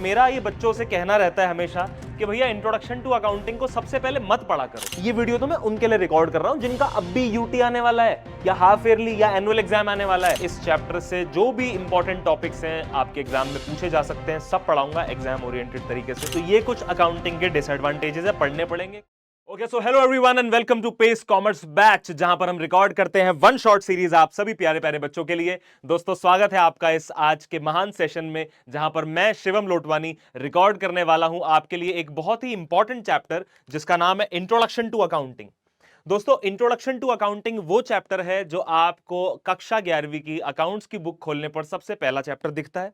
मेरा ये बच्चों से कहना रहता है हमेशा कि भैया इंट्रोडक्शन टू अकाउंटिंग को सबसे पहले मत पढ़ा करो। ये वीडियो तो मैं उनके लिए रिकॉर्ड कर रहा हूं जिनका अब भी यूटी आने वाला है या हाफ ईयरली या एनुअल एग्जाम आने वाला है। इस चैप्टर से जो भी इंपॉर्टेंट टॉपिक्स हैं आपके एग्जाम में पूछे जा सकते हैं, सब पढ़ाऊंगा एग्जाम ओरिएंटेड तरीके से। तो ये कुछ अकाउंटिंग के डिसएडवांटेजेस है, पढ़ने पड़ेंगे। Okay, so hello everyone and welcome to pace commerce batch, जहां पर हम रिकॉर्ड करते हैं वन शॉट सीरीज आप सभी प्यारे प्यारे बच्चों के लिए। दोस्तों, स्वागत है आपका इस आज के महान सेशन में, जहां पर मैं शिवम लोटवानी रिकॉर्ड करने वाला हूं आपके लिए एक बहुत ही इंपॉर्टेंट चैप्टर जिसका नाम है इंट्रोडक्शन टू अकाउंटिंग। दोस्तों, इंट्रोडक्शन टू अकाउंटिंग वो चैप्टर है जो आपको कक्षा 11वीं की अकाउंट्स की बुक खोलने पर सबसे पहला चैप्टर दिखता है।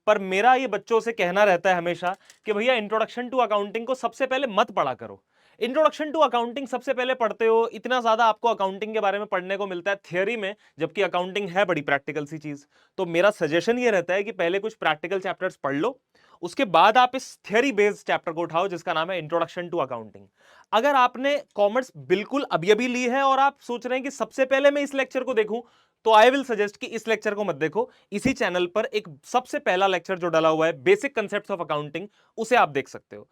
पर मेरा ये बच्चों से कहना रहता है हमेशा कि भैया इंट्रोडक्शन टू अकाउंटिंग को सबसे पहले मत पढ़ा करो। इंट्रोडक्शन टू अकाउंटिंग सबसे पहले पढ़ते हो, इतना ज्यादा आपको अकाउंटिंग के बारे में पढ़ने को मिलता है थियोरी में, जबकि अकाउंटिंग है बड़ी प्रैक्टिकल सी चीज। तो मेरा सजेशन ये रहता है कि पहले कुछ प्रैक्टिकल चैप्टर्स पढ़ लो, उसके बाद आप इस थियोरी बेस्ड चैप्टर को उठाओ जिसका नाम है इंट्रोडक्शन टू अकाउंटिंग। अगर आपने कॉमर्स बिल्कुल अभी अभी ली है और आप सोच रहे हैं कि सबसे पहले मैं इस लेक्चर को देखूं, तो आई विल सजेस्ट कि इस लेक्चर को मत देखो। इसी चैनल पर एक सबसे पहला लेक्चर जो डाला हुआ है बेसिक कंसेप्ट्स ऑफ अकाउंटिंग, उसे आप देख सकते हो।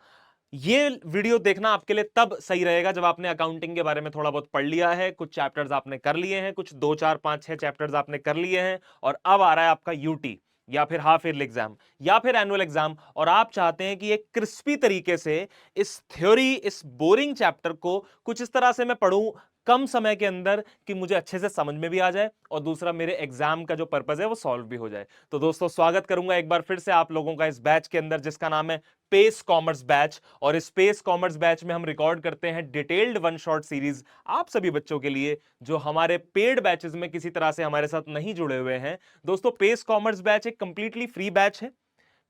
ये वीडियो देखना आपके लिए तब सही रहेगा जब आपने अकाउंटिंग के बारे में थोड़ा बहुत पढ़ लिया है, कुछ चैप्टर्स आपने कर लिए हैं, कुछ 2 4 5 6 चैप्टर्स आपने कर लिए हैं, और अब आ रहा है आपका यूटी या फिर हाफ ईयरली एग्जाम या फिर एनुअल एग्जाम, और आप चाहते हैं कि एक क्रिस्पी तरीके से इस थ्योरी, इस बोरिंग चैप्टर को कुछ इस तरह से मैं पढ़ूं कम समय के अंदर कि मुझे अच्छे से समझ में भी आ जाए, और दूसरा मेरे एग्जाम का जो पर्पस है वो सॉल्व भी हो जाए। तो दोस्तों, स्वागत करूंगा एक बार फिर से आप लोगों का इस बैच के अंदर जिसका नाम है पेस कॉमर्स बैच। और इस पेस कॉमर्स बैच में हम रिकॉर्ड करते हैं डिटेल्ड वन शॉट सीरीज आप सभी बच्चों के लिए जो हमारे पेड बैचेस में किसी तरह से हमारे साथ नहीं जुड़े हुए हैं। दोस्तों, पेस कॉमर्स बैच एक कंप्लीटली फ्री बैच है।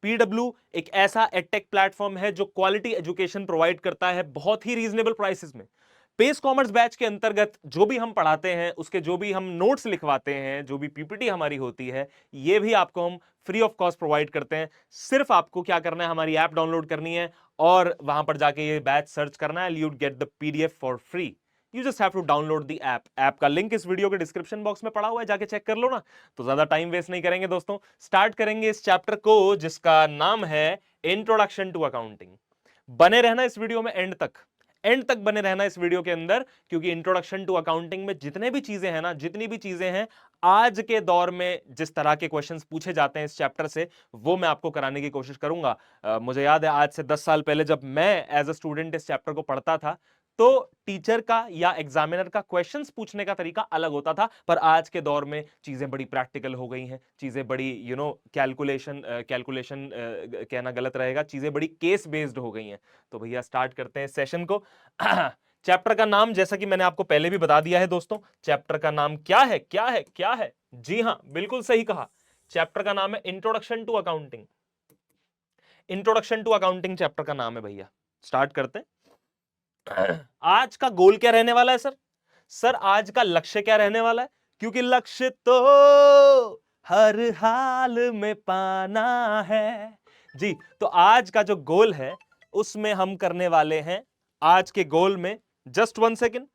पीडब्ल्यू एक ऐसा एडटेक प्लेटफॉर्म है जो क्वालिटी एजुकेशन प्रोवाइड करता है बहुत ही रीजनेबल प्राइसेस में। पेस कॉमर्स बैच के अंतर्गत जो भी हम पढ़ाते हैं, उसके जो भी हम नोट्स लिखवाते हैं, जो भी पीपीटी हमारी होती है, ये भी आपको हम फ्री ऑफ कॉस्ट प्रोवाइड करते हैं। सिर्फ आपको क्या करना है, हमारी ऐप डाउनलोड करनी है और वहां पर जाके ये बैच सर्च करना है, you get the PDF for free. You just have to download the app. App का लिंक इस वीडियो के डिस्क्रिप्शन बॉक्स में पड़ा हुआ है, जाके चेक कर लो ना। तो ज्यादा टाइम वेस्ट नहीं करेंगे दोस्तों, स्टार्ट करेंगे इस चैप्टर को जिसका नाम है इंट्रोडक्शन टू अकाउंटिंग। बने रहना इस वीडियो में एंड तक बने रहना इस वीडियो के अंदर, क्योंकि इंट्रोडक्शन टू अकाउंटिंग में जितने भी चीजें हैं ना, जितनी भी चीजें हैं आज के दौर में जिस तरह के क्वेश्चंस पूछे जाते हैं इस चैप्टर से, वो मैं आपको कराने की कोशिश करूंगा। मुझे याद है आज से 10 साल पहले जब मैं एज अ स्टूडेंट इस चैप्टर को पढ़ता था, तो टीचर का या एग्जामिनर का क्वेश्चंस पूछने का तरीका अलग होता था। पर आज के दौर में चीजें बड़ी प्रैक्टिकल हो गई हैं, चीजें बड़ी कैलकुलेशन कैलकुलेशन कहना गलत रहेगा, चीजें बड़ी केस बेस्ड हो गई हैं। तो भैया स्टार्ट करते हैं सेशन को। चैप्टर का नाम जैसा कि मैंने आपको पहले भी बता दिया है दोस्तों, चैप्टर का नाम क्या है? जी हां, बिल्कुल सही कहा। चैप्टर का नाम है introduction to accounting. Introduction to accounting chapter का नाम है भैया। स्टार्ट करते हैं। आज का गोल क्या रहने वाला है सर? सर, आज का लक्ष्य क्या रहने वाला है? क्योंकि लक्ष्य तो हर हाल में पाना है जी। तो आज का जो गोल है उसमें हम करने वाले हैं, आज के गोल में जस्ट 1 सेकेंड,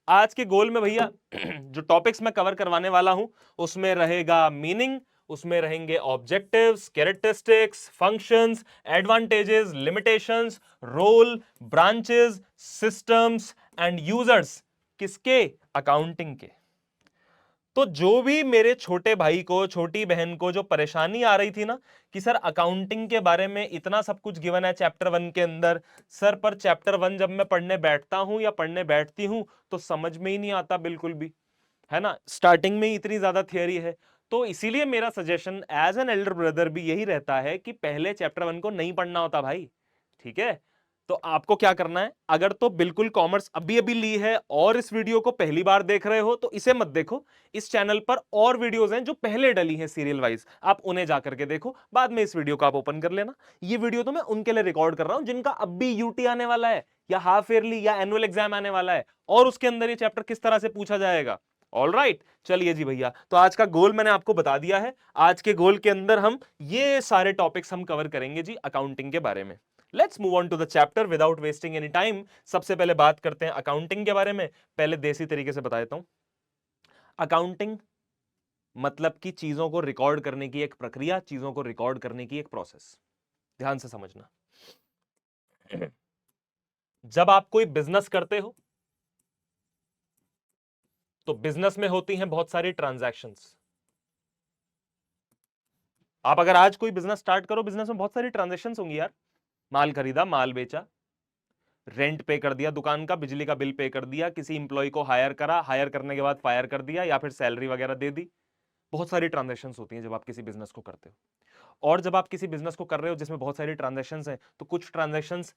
आज के गोल में भैया जो टॉपिक्स मैं कवर करवाने वाला हूं उसमें रहेगा मीनिंग, उसमें रहेंगे objectives, characteristics, functions, advantages, limitations, role, branches, systems and users. किसके? अकाउंटिंग के। तो जो भी मेरे छोटे भाई को, छोटी बहन को जो परेशानी आ रही थी ना कि सर अकाउंटिंग के बारे में इतना सब कुछ गिवन है चैप्टर 1 के अंदर, सर पर चैप्टर 1 जब मैं पढ़ने बैठता हूं या पढ़ने बैठती हूं तो समझ में ही नहीं आता बिल्कुल भी, है ना। स्टार्टिंग में ही इतनी ज्यादा थियरी है। तो इसीलिए मेरा suggestion as an elder brother भी यही रहता है कि पहले चैप्टर 1 को नहीं पढ़ना होता भाई, ठीक है। तो आपको क्या करना है, अगर तो बिल्कुल कॉमर्स अभी अभी ली है और इस वीडियो को पहली बार देख रहे हो तो इसे मत देखो। इस चैनल पर और वीडियोस हैं जो पहले डली हैं सीरियल वाइज, आप उन्हें जाकर के देखो, बाद में इस वीडियो को आप ओपन कर लेना। ये वीडियो तो मैं उनके लिए रिकॉर्ड कर रहा हूं जिनका अब भी यूटी आने वाला है या हाफ ईयरली या एनुअल एग्जाम आने वाला है, और उसके अंदर ये चैप्टर किस तरह से पूछा जाएगा। ऑल राइट, चलिए जी भैया। तो आज का गोल मैंने आपको बता दिया है। आज के गोल के अंदर हम ये सारे टॉपिक्स हम कवर करेंगे जी अकाउंटिंग के बारे में। Let's move on to the chapter without wasting any time. सबसे पहले बात करते हैं अकाउंटिंग के बारे में। पहले देसी तरीके से बता देता हूं, अकाउंटिंग मतलब कि चीजों को रिकॉर्ड करने की एक प्रक्रिया, चीजों को रिकॉर्ड करने की एक प्रोसेस। ध्यान से समझना। जब आप कोई बिजनेस करते हो तो बिजनेस में होती हैं बहुत सारी ट्रांजैक्शंस। आप अगर आज कोई बिजनेस स्टार्ट करो, बिजनेस में बहुत सारी ट्रांजैक्शंस होंगी यार। माल खरीदा, माल बेचा, रेंट पे कर दिया दुकान का, बिजली का बिल पे कर दिया, किसी इंप्लॉय को हायर करा, हायर करने के बाद फायर कर दिया या फिर सैलरी वगैरह दे दी। बहुत सारी ट्रांजैक्शंस होती हैं जब आप किसी बिजनेस को करते हो। और जब आप किसी बिजनेस को कर रहे हो जिसमें बहुत सारी ट्रांजैक्शंस हैं, तो कुछ ट्रांजैक्शंस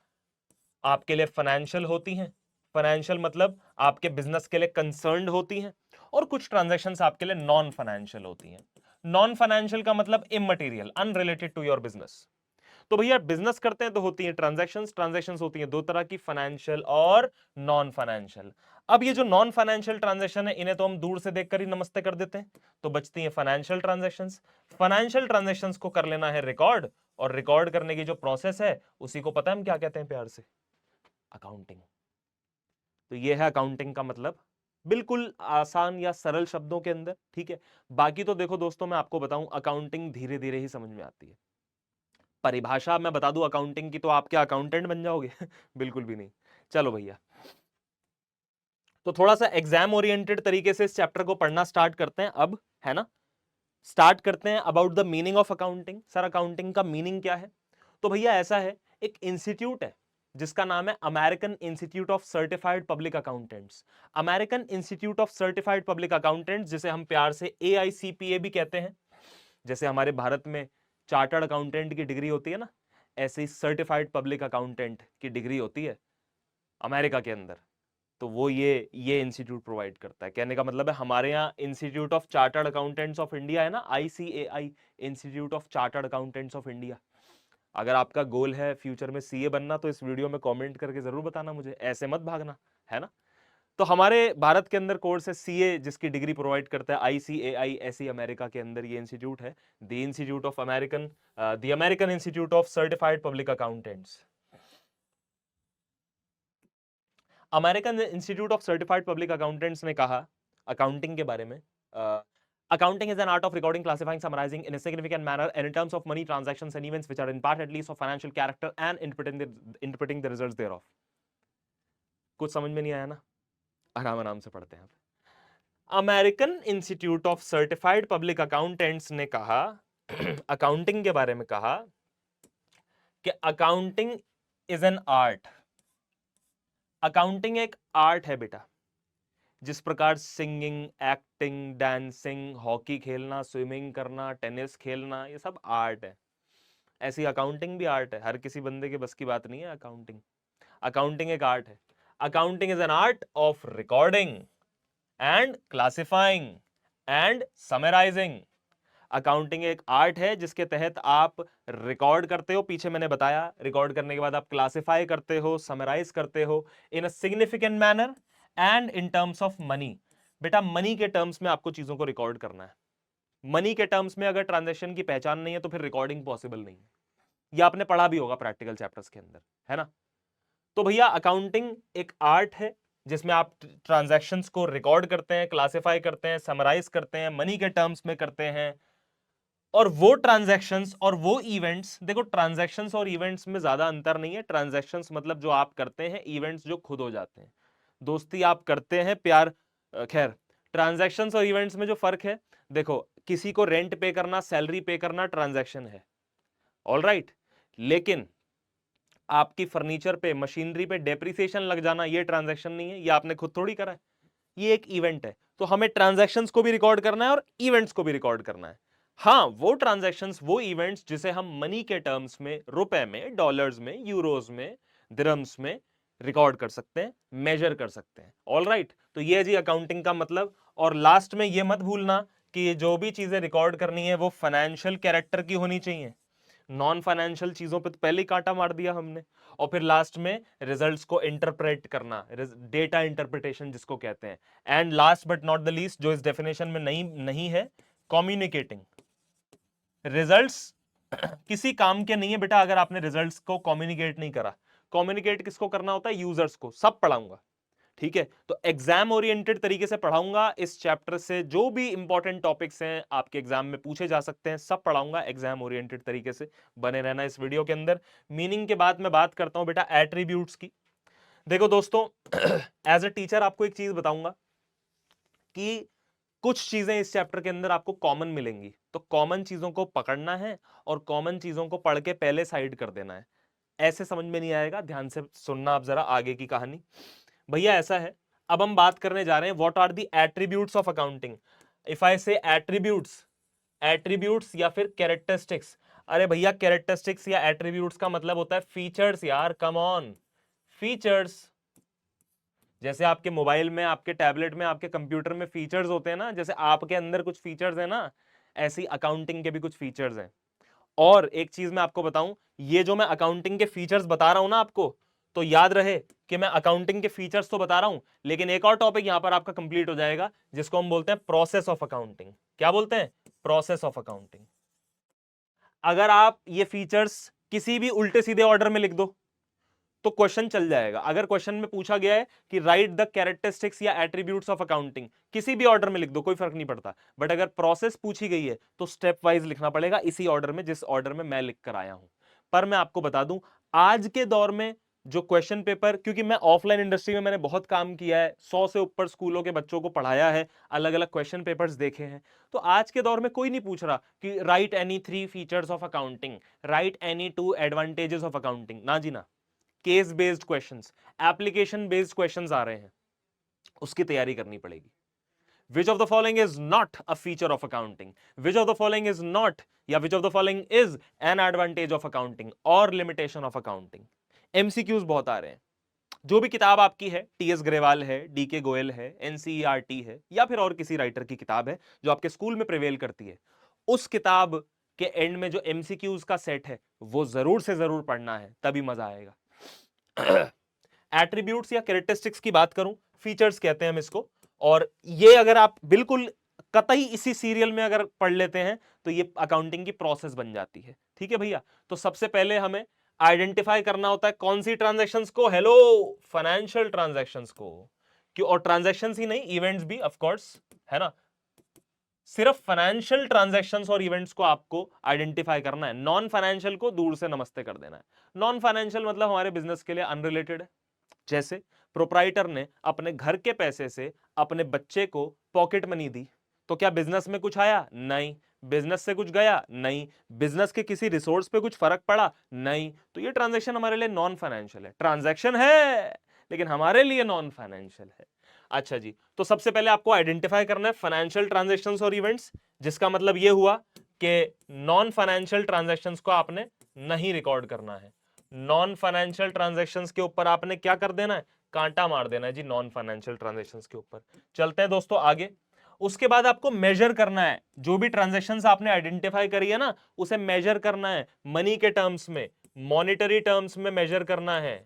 आपके लिए फाइनेंशियल होती हैं, फाइनेंशियल मतलब आपके बिजनेस के लिए कंसर्न्ड होती हैं, और कुछ ट्रांजैक्शंस आपके लिए नॉन फाइनेंशियल होती हैं। नॉन फाइनेंशियल का मतलब immaterial, unrelated to your business. तो भैया बिजनेस करते हैं तो होती है ट्रांजैक्शंस। ट्रांजैक्शंस होती हैं दो तरह की, फाइनेंशियल और नॉन फाइनेंशियल। अब ये जो नॉन फाइनेंशियल ट्रांजैक्शन है, इन्हें तो हम दूर से देखकर ही नमस्ते कर देते हैं, तो बचती है फाइनेंशियल ट्रांजैक्शंस। फाइनेंशियल ट्रांजैक्शंस को कर लेना है रिकॉर्ड, और रिकॉर्ड करने की जो प्रोसेस है उसी को पता है हम क्या कहते हैं प्यार से? अकाउंटिंग। तो ये है अकाउंटिंग का मतलब, बिल्कुल आसान या सरल शब्दों के अंदर, ठीक है। बाकी तो देखो दोस्तों, मैं आपको बताऊं, अकाउंटिंग धीरे धीरे ही समझ में आती है। परिभाषा मैं बता दूं अकाउंटिंग की तो आप क्या अकाउंटेंट बन जाओगे? बिल्कुल भी नहीं। चलो भैया, तो थोड़ा सा एग्जाम ओरिएंटेड तरीके से इस चैप्टर को पढ़ना स्टार्ट करते हैं अब, है ना। स्टार्ट करते हैं about the meaning of accounting. Sir accounting का मीनिंग क्या है? तो भैया ऐसा है, एक इंस्टीट्यूट है जिसका नाम है American institute of certified public accountants. American institute of certified public accountants, जिसे हम प्यार से AICPA भी कहते हैं। जैसे हमारे भारत में चार्टर्ड अकाउंटेंट की डिग्री होती है ना, ऐसे ही सर्टिफाइड पब्लिक अकाउंटेंट की डिग्री होती है अमेरिका के अंदर। तो वो ये इंस्टीट्यूट प्रोवाइड करता है। कहने का मतलब है हमारे यहाँ institute of chartered accountants of India है ना, ICAI, institute of chartered accountants of India. अगर आपका गोल है फ्यूचर में CA बनना, तो इस वीडियो में कमेंट करके जरूर बताना मुझे, ऐसे मत भागना, है ना। तो हमारे भारत के अंदर कोर्स है CA, जिसकी डिग्री प्रोवाइड करता है ICAI, ऐसी अमेरिका के अंदर ये इंस्टीट्यूट है, the institute of American the American institute of certified public accountants. American institute of certified public accountants ने कहा अकाउंटिंग के बारे में, accounting is an art of recording, classifying, summarizing in a significant manner and in terms of money transactions and events which are in part at least of financial character and interpreting the results thereof. कुछ समझ में नहीं आया ना? आराम आराम से पढ़ते हैं। American institute of certified public accountants ने कहा अकाउंटिंग के बारे में कहा कि accounting is an art. Accounting एक आर्ट है बेटा। जिस प्रकार सिंगिंग, एक्टिंग, डांसिंग, हॉकी खेलना, स्विमिंग करना, टेनिस खेलना, ये सब आर्ट है, ऐसी अकाउंटिंग भी आर्ट है। हर किसी बंदे के बस की बात नहीं है अकाउंटिंग। अकाउंटिंग एक आर्ट है। Accounting is an art of recording and classifying and summarising. Accounting एक आर्ट है जिसके तहत आप रिकॉर्ड करते हो, पीछे मैंने बताया, रिकॉर्ड करने के बाद आप क्लासिफाई करते हो, समराइज करते हो in a significant manner and in terms of money. बेटा मनी के टर्म्स में आपको चीजों को रिकॉर्ड करना है। मनी के टर्म्स में अगर ट्रांजैक्शन की पहचान नहीं है तो फिर रिकॉर्डिंग पॉसिबल नहीं है। यह आपने पढ़ा भी होगा प्रैक्टिकल चैप्टर्स के अंदर, है ना। तो भैया अकाउंटिंग एक आर्ट है जिसमें आप ट्रांजैक्शंस को रिकॉर्ड करते हैं, क्लासिफाई करते हैं, समराइज करते हैं, मनी के टर्म्स में करते हैं। और वो ट्रांजैक्शंस और वो इवेंट्स, देखो ट्रांजैक्शंस और इवेंट्स में ज्यादा अंतर नहीं है। ट्रांजैक्शंस मतलब जो आप करते हैं, इवेंट्स जो खुद हो जाते हैं। दोस्ती आप करते हैं, प्यार, खैर ट्रांजैक्शंस और इवेंट्स में जो फर्क है, देखो किसी को रेंट पे करना, सैलरी पे करना ट्रांजैक्शन है, ऑल राइट। लेकिन आपकी फर्नीचर पे, मशीनरी पे डेप्रिसिएशन लग जाना, ये ट्रांजैक्शन नहीं है, ये आपने खुद थोड़ी करा है, ये एक इवेंट है। तो हमें ट्रांजैक्शंस को भी रिकॉर्ड करना है और इवेंट्स को भी रिकॉर्ड करना है। हाँ, वो ट्रांजैक्शंस, वो इवेंट्स जिसे हम मनी के टर्म्स में, रुपए में, डॉलर्स में, यूरोज में, दिरहम्स में रिकॉर्ड कर सकते हैं, मेजर कर सकते हैं, ऑल राइट। तो ये जी अकाउंटिंग का मतलब। और लास्ट में ये मत भूलना कि जो भी चीजें रिकॉर्ड करनी है वो फाइनेंशियल कैरेक्टर की होनी चाहिए। नॉन फाइनेंशियल चीजों पे तो पहले ही कांटा मार दिया हमने। और फिर लास्ट में रिजल्ट्स को इंटरप्रेट करना, डेटा इंटरप्रिटेशन जिसको कहते हैं। And last but not the least, जो इस डेफिनेशन में नहीं है, कम्युनिकेटिंग। रिजल्ट्स किसी काम के नहीं है बेटा अगर आपने रिजल्ट्स को कम्युनिकेट नहीं करा। कम्युनिकेट किसको करना होता है? यूजर्स को। सब पढ़ाऊंगा, ठीक है, तो एग्जाम ओरिएंटेड तरीके से पढ़ाऊंगा। इस चैप्टर से जो भी इंपॉर्टेंट टॉपिक्स हैं आपके एग्जाम में पूछे जा सकते हैं, सब पढ़ाऊंगा एग्जाम ओरिएंटेड तरीके से। बने रहना इस वीडियो के अंदर। मीनिंग के बाद मैं बात करता हूं बेटा एट्रीब्यूट्स की। देखो दोस्तों, एज अ टीचर आपको एक चीज बताऊंगा कि कुछ चीजें इस चैप्टर के अंदर आपको कॉमन मिलेंगी, तो कॉमन चीजों को पकड़ना है और कॉमन चीजों को पढ़ के पहले साइड कर देना है। ऐसे समझ में नहीं आएगा, ध्यान से सुनना आप जरा आगे की कहानी। भैया ऐसा है, अब हम बात करने जा रहे हैं what are the attributes of accounting. If I say attributes, attributes या फिर कैरेक्टरिस्टिक्स, अरे भैया कैरेक्टरिस्टिक्स या एट्रीब्यूट्स का मतलब होता है फीचर्स यार, कम ऑन, फीचर्स। जैसे आपके मोबाइल में, आपके टैबलेट में, आपके कंप्यूटर में फीचर्स होते हैं ना, जैसे आपके अंदर कुछ फीचर्स हैं ना, ऐसी अकाउंटिंग के भी कुछ फीचर्स हैं। और एक चीज मैं आपको बताऊं, ये जो मैं अकाउंटिंग के फीचर्स बता रहा हूं ना आपको, तो याद रहे कि मैं अकाउंटिंग के फीचर्स तो बता रहा हूं, लेकिन एक और टॉपिक यहां पर आपका कंप्लीट हो जाएगा जिसको हम बोलते हैं प्रोसेस ऑफ अकाउंटिंग। क्या बोलते हैं? Process of accounting. अगर आप ये फीचर्स किसी भी उल्टे सीधे ऑर्डर में लिख दो तो क्वेश्चन चल जाएगा। अगर क्वेश्चन में पूछा गया है कि राइट द कैरेक्टरिस्टिक्स या एट्रीब्यूट्स ऑफ अकाउंटिंग, किसी भी ऑर्डर में लिख दो, कोई फर्क नहीं पड़ता। बट अगर प्रोसेस पूछी गई है तो स्टेप वाइज लिखना पड़ेगा, इसी ऑर्डर में जिस ऑर्डर में मैं लिख कर आया हूं। पर मैं आपको बता दूं, आज के दौर में जो क्वेश्चन पेपर, क्योंकि मैं ऑफलाइन इंडस्ट्री में मैंने बहुत काम किया है, 100 से ऊपर स्कूलों के बच्चों को पढ़ाया है, अलग अलग क्वेश्चन पेपर्स देखे हैं, तो आज के दौर में कोई नहीं पूछ रहा कि write any 3 features of accounting, write any 2 advantages of accounting. ना जी ना, case based questions, application based questions आ रहे हैं, उसकी तैयारी करनी पड़ेगी। Which of the following is not a feature of accounting? Which of the following is not, या which of the following is an advantage of accounting or limitation of accounting? MCQs बहुत आ रहे हैं। जो भी किताब आपकी है, टीएस ग्रेवाल है, डीके गोयल है, एनसीईआरटी है, या फिर और किसी राइटर की किताब है जो आपके स्कूल में प्रिवेल करती है, उस किताब के एंड में जो एमसीक्यूज का सेट है वो जरूर से जरूर पढ़ना है, तभी मजा आएगा। एट्रीब्यूट्स या कैरेक्टरिस्टिक्स की बात करूं, फीचर्स कहते हैं हम इसको, और ये अगर आप बिल्कुल कतई इसी सीरियल में अगर पढ़ लेते हैं तो ये अकाउंटिंग की प्रोसेस बन जाती है। ठीक है भैया, तो सबसे पहले हमें आइडेंटिफाई करना होता है कौन सी ट्रांजैक्शंस को, हेलो, फाइनेंशियल ट्रांजैक्शंस को। क्यों? और ट्रांजैक्शंस ही नहीं, इवेंट्स भी ऑफ कोर्स, है ना। सिर्फ फाइनेंशियल ट्रांजैक्शंस और इवेंट्स को आपको आइडेंटिफाई करना है, नॉन फाइनेंशियल को दूर से नमस्ते कर देना है। नॉन फाइनेंशियल मतलब हमारे बिजनेस के लिए अनरिलेटेड है। जैसे प्रोप्राइटर ने अपने घर के पैसे से अपने बच्चे को पॉकेट मनी दी, तो क्या बिजनेस में कुछ आया? नहीं। बिजनेस से कुछ गया? नहीं। बिजनेस के किसी रिसोर्स पे कुछ फर्क पड़ा? नहीं। तो ये ट्रांजैक्शन हमारे लिए नॉन फाइनेंशियल है। ट्रांजैक्शन है लेकिन हमारे लिए नॉन फाइनेंशियल है। अच्छा जी, तो सबसे पहले आपको आइडेंटिफाई करना है फाइनेंशियल ट्रांजैक्शंस और इवेंट्स, जिसका मतलब यह हुआ कि नॉन फाइनेंशियल ट्रांजैक्शंस को आपने नहीं रिकॉर्ड करना है। नॉन फाइनेंशियल ट्रांजैक्शंस के ऊपर आपने क्या कर देना है? कांटा मार देना है जी, नॉन फाइनेंशियल ट्रांजैक्शंस के ऊपर। चलते हैं दोस्तों आगे। उसके बाद आपको मेजर करना है, जो भी ट्रांजैक्शंस आपने आइडेंटिफाई करी है ना, उसे मेजर करना है मनी के टर्म्स में, मॉनिटरी टर्म्स में मेजर करना है।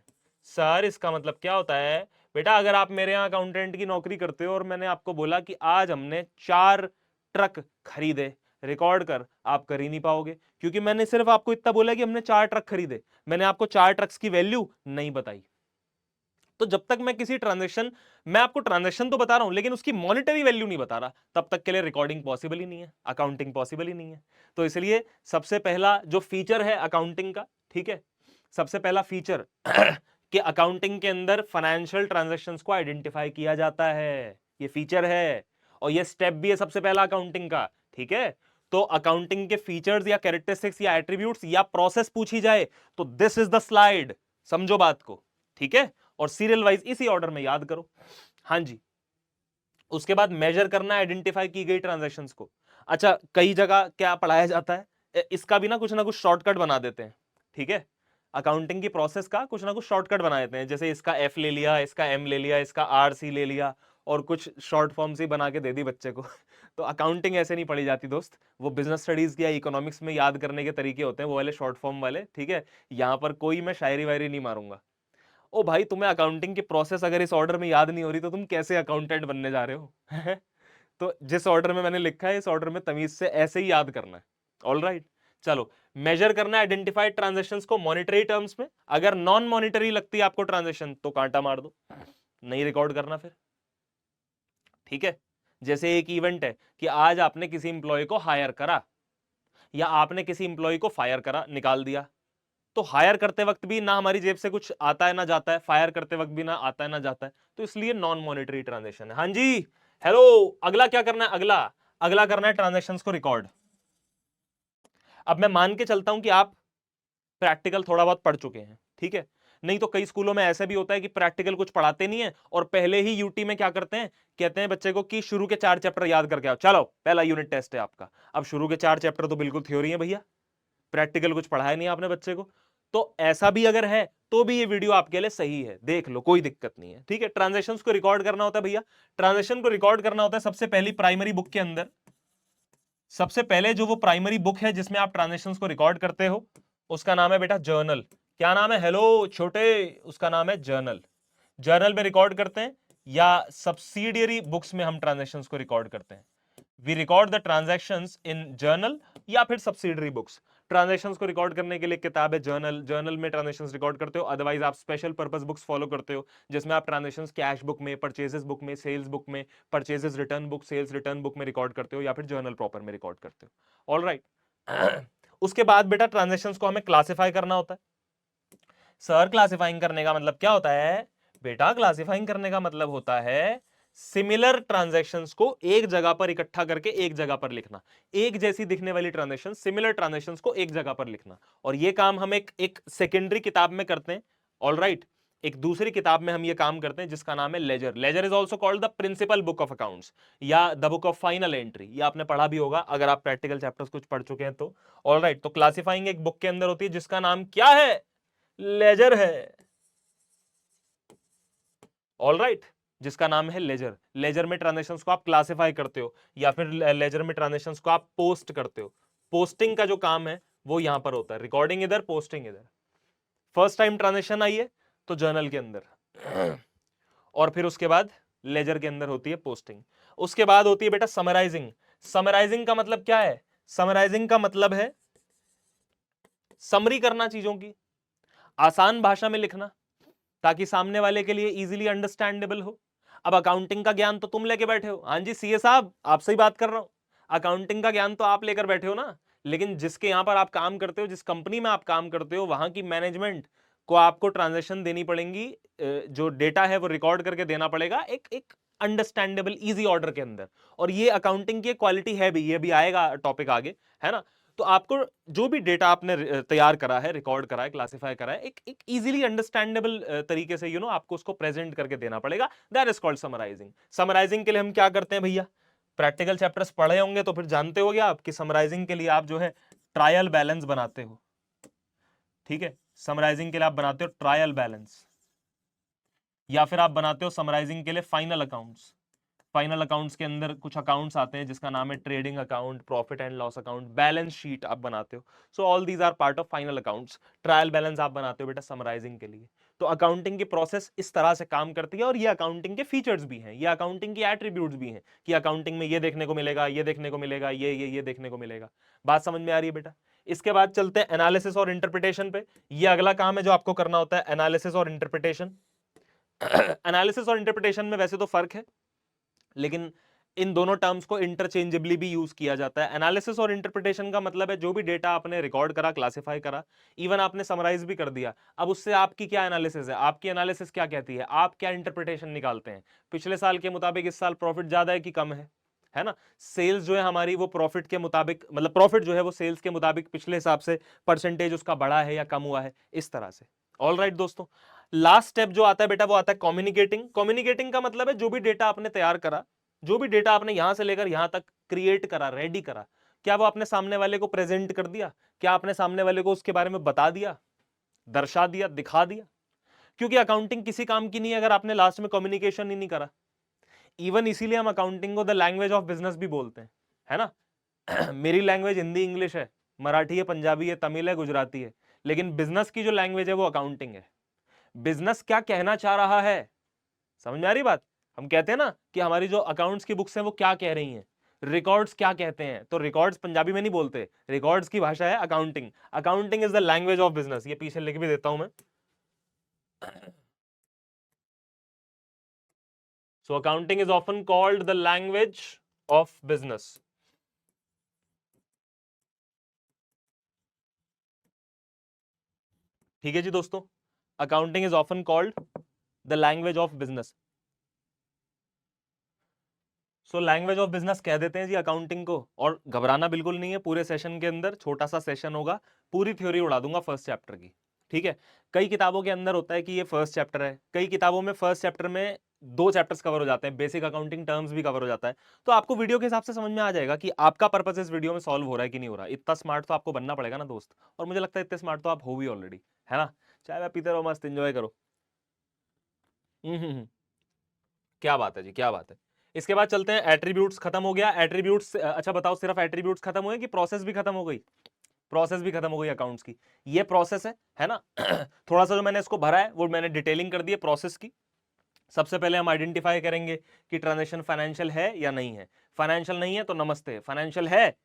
सर इसका मतलब क्या होता है? बेटा अगर आप मेरे यहाँ अकाउंटेंट की नौकरी करते हो और मैंने आपको बोला कि आज हमने 4 ट्रक खरीदे, रिकॉर्ड कर, आप कर ही नहीं पाओगे, क्योंकि मैंने सिर्फ आपको इतना बोला कि हमने 4 ट्रक खरीदे, मैंने आपको 4 ट्रक्स की वैल्यू नहीं बताई। तो जब तक मैं किसी ट्रांजैक्शन, मैं आपको ट्रांजैक्शन तो बता रहा हूं लेकिन उसकी मॉनिटरी वैल्यू नहीं बता रहा, तब तक के लिए रिकॉर्डिंग पॉसिबल ही नहीं है, अकाउंटिंग पॉसिबल ही नहीं है। तो इसलिए सबसे पहला जो फीचर है अकाउंटिंग का, ठीक है, सबसे पहला फीचर कि अकाउंटिंग के अंदर फाइनेंशियल ट्रांजैक्शंस को आइडेंटिफाई किया जाता है, ये फीचर है और ये स्टेप भी है सबसे पहला अकाउंटिंग का। ठीक है, तो अकाउंटिंग के फीचर्स या कैरेक्टरिस्टिक्स या एट्रीब्यूट्स या प्रोसेस पूछी जाए तो दिस इज द स्लाइड, समझो बात को। ठीक है, और सीरियल वाइज इसी ऑर्डर में याद करो। हां जी, उसके बाद मेजर करना आइडेंटिफाई की गई ट्रांजैक्शंस को। अच्छा, कई जगह क्या पढ़ाया जाता है, इसका भी ना कुछ शॉर्टकट बना देते हैं। ठीक है, अकाउंटिंग की प्रोसेस का कुछ ना कुछ शॉर्टकट बना देते हैं, जैसे इसका एफ ले लिया, इसका एम ले लिया, इसका आर सी ले लिया और कुछ शॉर्ट फॉर्म से बना के दे दी बच्चे को। तो अकाउंटिंग ऐसे नहीं पढ़ी जाती दोस्त, वो बिजनेस स्टडीज या इकोनॉमिक्स में याद करने के तरीके होते हैं, वो वाले शॉर्ट फॉर्म वाले। ठीक है, यहां पर कोई मैं शायरी वायरी नहीं मारूंगा। ओ भाई, तुम्हें अकाउंटिंग की प्रोसेस अगर इस ऑर्डर में याद नहीं हो रही तो तुम कैसे अकाउंटेंट बनने जा रहे हो? तो जिस ऑर्डर में मैंने लिखा है इस ऑर्डर में तमीज से ऐसे ही याद करना है। ऑल राइट, चलो, मेजर करना है आइडेंटिफाइड ट्रांजैक्शंस को मॉनिटरी टर्म्स में। अगर नॉन मॉनिटरी लगती है आपको ट्रांजैक्शन तो कांटा मार दो। नहीं रिकॉर्ड करना फिर, ठीक है। जैसे एक इवेंट है कि आज आपने किसी इंप्लॉय को हायर करा या आपने किसी इंप्लॉय को फायर करा, निकाल दिया, तो हायर करते वक्त भी ना हमारी जेब से कुछ आता है ना जाता है, फायर करते वक्त भी ना आता है ना जाता है, तो इसलिए नॉन मॉनेटरी ट्रांजेक्शन है। हाँ जी, हेलो, अगला क्या करना है? अगला अगला करना है ट्रांजेक्शंस को रिकॉर्ड। अब मैं मान के चलता हूं कि आप प्रैक्टिकल थोड़ा बहुत पढ़ चुके हैं, ठीक है। नहीं तो कई स्कूलों में ऐसा भी होता है कि प्रैक्टिकल कुछ पढ़ाते नहीं है और पहले ही यूटी में क्या करते हैं, कहते हैं बच्चे को कि शुरू के 4 चैप्टर याद करके आओ, चलो पहला यूनिट टेस्ट है आपका। अब शुरू के 4 चैप्टर तो बिल्कुल थ्योरी है भैया, प्रैक्टिकल कुछ पढ़ाया नहीं आपने बच्चे को। तो ऐसा भी अगर है तो भी ये वीडियो आपके लिए सही है, देख लो, कोई दिक्कत नहीं है, ठीक है। ट्रांजेक्शंस को रिकॉर्ड करना होता है भैया, ट्रांजेक्शन को रिकॉर्ड करना होता है सबसे पहली प्राइमरी बुक के अंदर। सबसे पहले जो वो प्राइमरी बुक है जिसमें आप ट्रांजेक्शंस को रिकॉर्ड करते हो, उसका नाम है बेटा जर्नल। क्या नाम है? हेलो छोटे, उसका नाम है जर्नल। जर्नल में रिकॉर्ड करते हैं या सब्सिडियरी बुक्स में हम ट्रांजेक्शंस को रिकॉर्ड करते हैं? We record the transactions in journal या फिर सब्सिडरी बुक्स। ट्रांजेक्शंस को रिकॉर्ड करने के लिए किताब है जर्नल, जर्नल में ट्रांजेक्शंस रिकॉर्ड करते हो। अदरवाइज आप स्पेशल पर्पस बुक्स फॉलो करते हो जिसमें आप ट्रांजेक्शंस कैश बुक में, परचेजेस बुक में, सेल्स बुक में, purchases return book, sales return book में रिकॉर्ड करते हो या फिर जर्नल प्रॉपर में रिकॉर्ड करते हो। All right. उसके बाद बेटा ट्रांजेक्शंस को हमें क्लासिफाई करना होता है। सर क्लासिफाइंग करने का मतलब क्या होता है? बेटा क्लासिफाइंग करने का मतलब होता है सिमिलर ट्रांजैक्शंस को एक जगह पर इकट्ठा करके एक जगह पर लिखना। एक जैसी दिखने वाली ट्रांजैक्शन, सिमिलर ट्रांजैक्शंस को एक जगह पर लिखना। और ये काम हम एक सेकेंडरी किताब में करते हैं। ऑल राइट, एक दूसरी किताब में हम ये काम करते हैं जिसका नाम है ledger. Ledger is also called the principal book of accounts या the book of final entry. ये आपने पढ़ा भी होगा अगर आप प्रैक्टिकल चैप्टर्स कुछ पढ़ चुके हैं तो। ऑल राइट, तो क्लासिफाइंग एक बुक के अंदर होती है जिसका नाम क्या है? लेजर है। ऑल राइट, जिसका नाम है लेजर। लेजर में ट्रांजेक्शंस को आप क्लासिफाई करते हो या फिर लेजर में ट्रांजेक्शंस को आप पोस्ट करते हो। पोस्टिंग का जो काम है वो यहां पर होता है, रिकॉर्डिंग इधर, पोस्टिंग इधर। फर्स्ट टाइम ट्रांजेक्शन आई है तो जर्नल के अंदर और फिर उसके बाद लेजर के अंदर होती है पोस्टिंग। उसके बाद होती है बेटा समराइजिंग। समराइजिंग का मतलब क्या है? समराइजिंग का मतलब है समरी करना चीजों की, आसान भाषा में लिखना ताकि सामने वाले के लिए इजीली अंडरस्टैंडेबल हो। अब अकाउंटिंग का ज्ञान तो तुम लेके बैठे हो, हाँ जी सीए साहब आपसे ही बात कर रहा हूं। अकाउंटिंग का ज्ञान तो आप लेकर बैठे हो ना, लेकिन जिसके यहां पर आप काम करते हो, जिस कंपनी में आप काम करते हो, वहां की मैनेजमेंट को आपको ट्रांजेक्शन देनी पड़ेंगी, जो डेटा है वो रिकॉर्ड करके देना पड़ेगा एक एक अंडरस्टैंडेबल इजी ऑर्डर के अंदर। और ये अकाउंटिंग की क्वालिटी है भी, ये भी आएगा टॉपिक आगे, है ना। तो आपको जो भी डेटा आपने तैयार करा है, रिकॉर्ड करा है, क्लासिफाई करा है, एक एक इजीली अंडरस्टैंडेबल तरीके से आपको उसको प्रेजेंट करके देना पड़ेगा। That is called summarising. Summarising के लिए हम क्या करते हैं भैया? प्रैक्टिकल चैप्टर्स पढ़े होंगे तो फिर जानते हो आप कि समराइजिंग के लिए आप जो है ट्रायल बैलेंस बनाते हो, ठीक है। समराइजिंग के लिए आप बनाते हो ट्रायल बैलेंस या फिर आप बनाते हो समराइजिंग के लिए फाइनल अकाउंट्स। फाइनल अकाउंट्स के अंदर कुछ अकाउंट्स आते हैं जिसका नाम है trading account, profit and loss account, balance sheet आप बनाते हो। So all these are part of final accounts. Trial balance आप बनाते हो बेटा समराइजिंग के लिए। तो अकाउंटिंग की प्रोसेस इस तरह से काम करती है और ये अकाउंटिंग के फीचर्स भी हैं, ये अकाउंटिंग की एट्रीब्यूट्स भी हैं कि अकाउंटिंग में ये देखने को मिलेगा, ये देखने को मिलेगा, ये देखने को मिलेगा। बात समझ में आ रही है बेटा? इसके बाद चलते हैं एनालिसिस और इंटरप्रिटेशन पे। ये अगला काम है जो आपको करना होता है, एनालिसिस और इंटरप्रिटेशन। एनालिसिस और इंटरप्रिटेशन में वैसे तो फर्क है, लेकिन इन दोनों टर्म्स को इंटरचेंजेबली भी यूज किया जाता है। एनालिसिस और इंटरप्रिटेशन का मतलब है जो भी डेटा आपने रिकॉर्ड करा, क्लासिफाई करा, इवन आपने समराइज भी कर दिया, अब उससे आपकी क्या एनालिसिस है, आपकी एनालिसिस क्या कहती है, आप क्या इंटरप्रिटेशन निकालते हैं? पिछले साल के मुताबिक इस साल प्रॉफिट ज्यादा है कि कम है ना। सेल्स जो है हमारी वो प्रॉफिट के मुताबिक, मतलब प्रॉफिट जो है वो सेल्स के मुताबिक पिछले हिसाब से परसेंटेज उसका बढ़ा है या कम हुआ है, इस तरह से। ऑल राइट दोस्तों, लास्ट स्टेप जो आता है बेटा वो आता है कम्युनिकेटिंग। कम्युनिकेटिंग का मतलब है जो भी डेटा आपने तैयार करा, जो भी डेटा आपने यहां से लेकर यहां तक क्रिएट करा, रेडी करा, क्या वो आपने सामने वाले को प्रेजेंट कर दिया? क्या आपने सामने वाले को उसके बारे में बता दिया, दर्शा दिया, दिखा दिया? क्योंकि अकाउंटिंग किसी काम की नहीं है अगर आपने लास्ट में कम्युनिकेशन ही नहीं करा। इवन इसीलिए हम अकाउंटिंग को द लैंग्वेज ऑफ बिजनेस भी बोलते हैं, है ना। मेरी लैंग्वेज हिंदी इंग्लिश है, मराठी है, पंजाबी है, तमिल है, गुजराती है, लेकिन बिजनेस की जो लैंग्वेज है वो अकाउंटिंग है। बिजनेस क्या कहना चाह रहा है, समझ में आ रही बात? हम कहते हैं ना कि हमारी जो अकाउंट्स की बुक्स हैं वो क्या कह रही हैं, रिकॉर्ड्स क्या कहते हैं, तो रिकॉर्ड्स पंजाबी में नहीं बोलते, रिकॉर्ड्स की भाषा है accounting. Accounting is the language of business. ये पीछे लिख भी देता हूं मैं। So accounting is often called the language of business. ठीक है जी दोस्तों, accounting is often called the language of business. So language of business कह देते हैं जी अकाउंटिंग को। और घबराना बिल्कुल नहीं है, पूरे सेशन के अंदर छोटा सा सेशन होगा, पूरी थ्योरी उड़ा दूंगा फर्स्ट चैप्टर की। ठीक है, कई किताबों के अंदर होता है कि ये फर्स्ट चैप्टर है, कई किताबों में फर्स्ट चैप्टर में 2 चैप्टर्स कवर हो जाते हैं, बेसिक अकाउंटिंग टर्म्स भी कवर हो जाता है। तो आपको वीडियो के हिसाब से समझ में आ जाएगा कि आपका पर्पस इस वीडियो में सॉल्व हो रहा है कि नहीं हो रहा। इतना स्मार्ट तो आपको बनना पड़ेगा ना दोस्त, और मुझे लगता है इतने स्मार्ट तो आप हो भी ऑलरेडी, है ना। चाय वाय पीते रहो, मस्त एंजॉय करो। क्या बात है जी, क्या बात है। इसके बाद चलते हैं, एट्रीब्यूट्स खत्म हो गया। एट्रीब्यूट्स, अच्छा बताओ, सिर्फ एट्रीब्यूट्स खत्म हुए कि प्रोसेस भी खत्म हो गई? प्रोसेस भी खत्म हो गई अकाउंट्स की। ये प्रोसेस है ना। थोड़ा सा जो मैंने इसको भरा है वो मैंने डिटेलिंग कर दी है प्रोसेस की। सबसे पहले हम आइडेंटिफाई करेंगे कि ट्रांजैक्शन फाइनेंशियल है या नहीं है। फाइनेंशियल नहीं है तो नमस्ते, फाइनेंशियल है।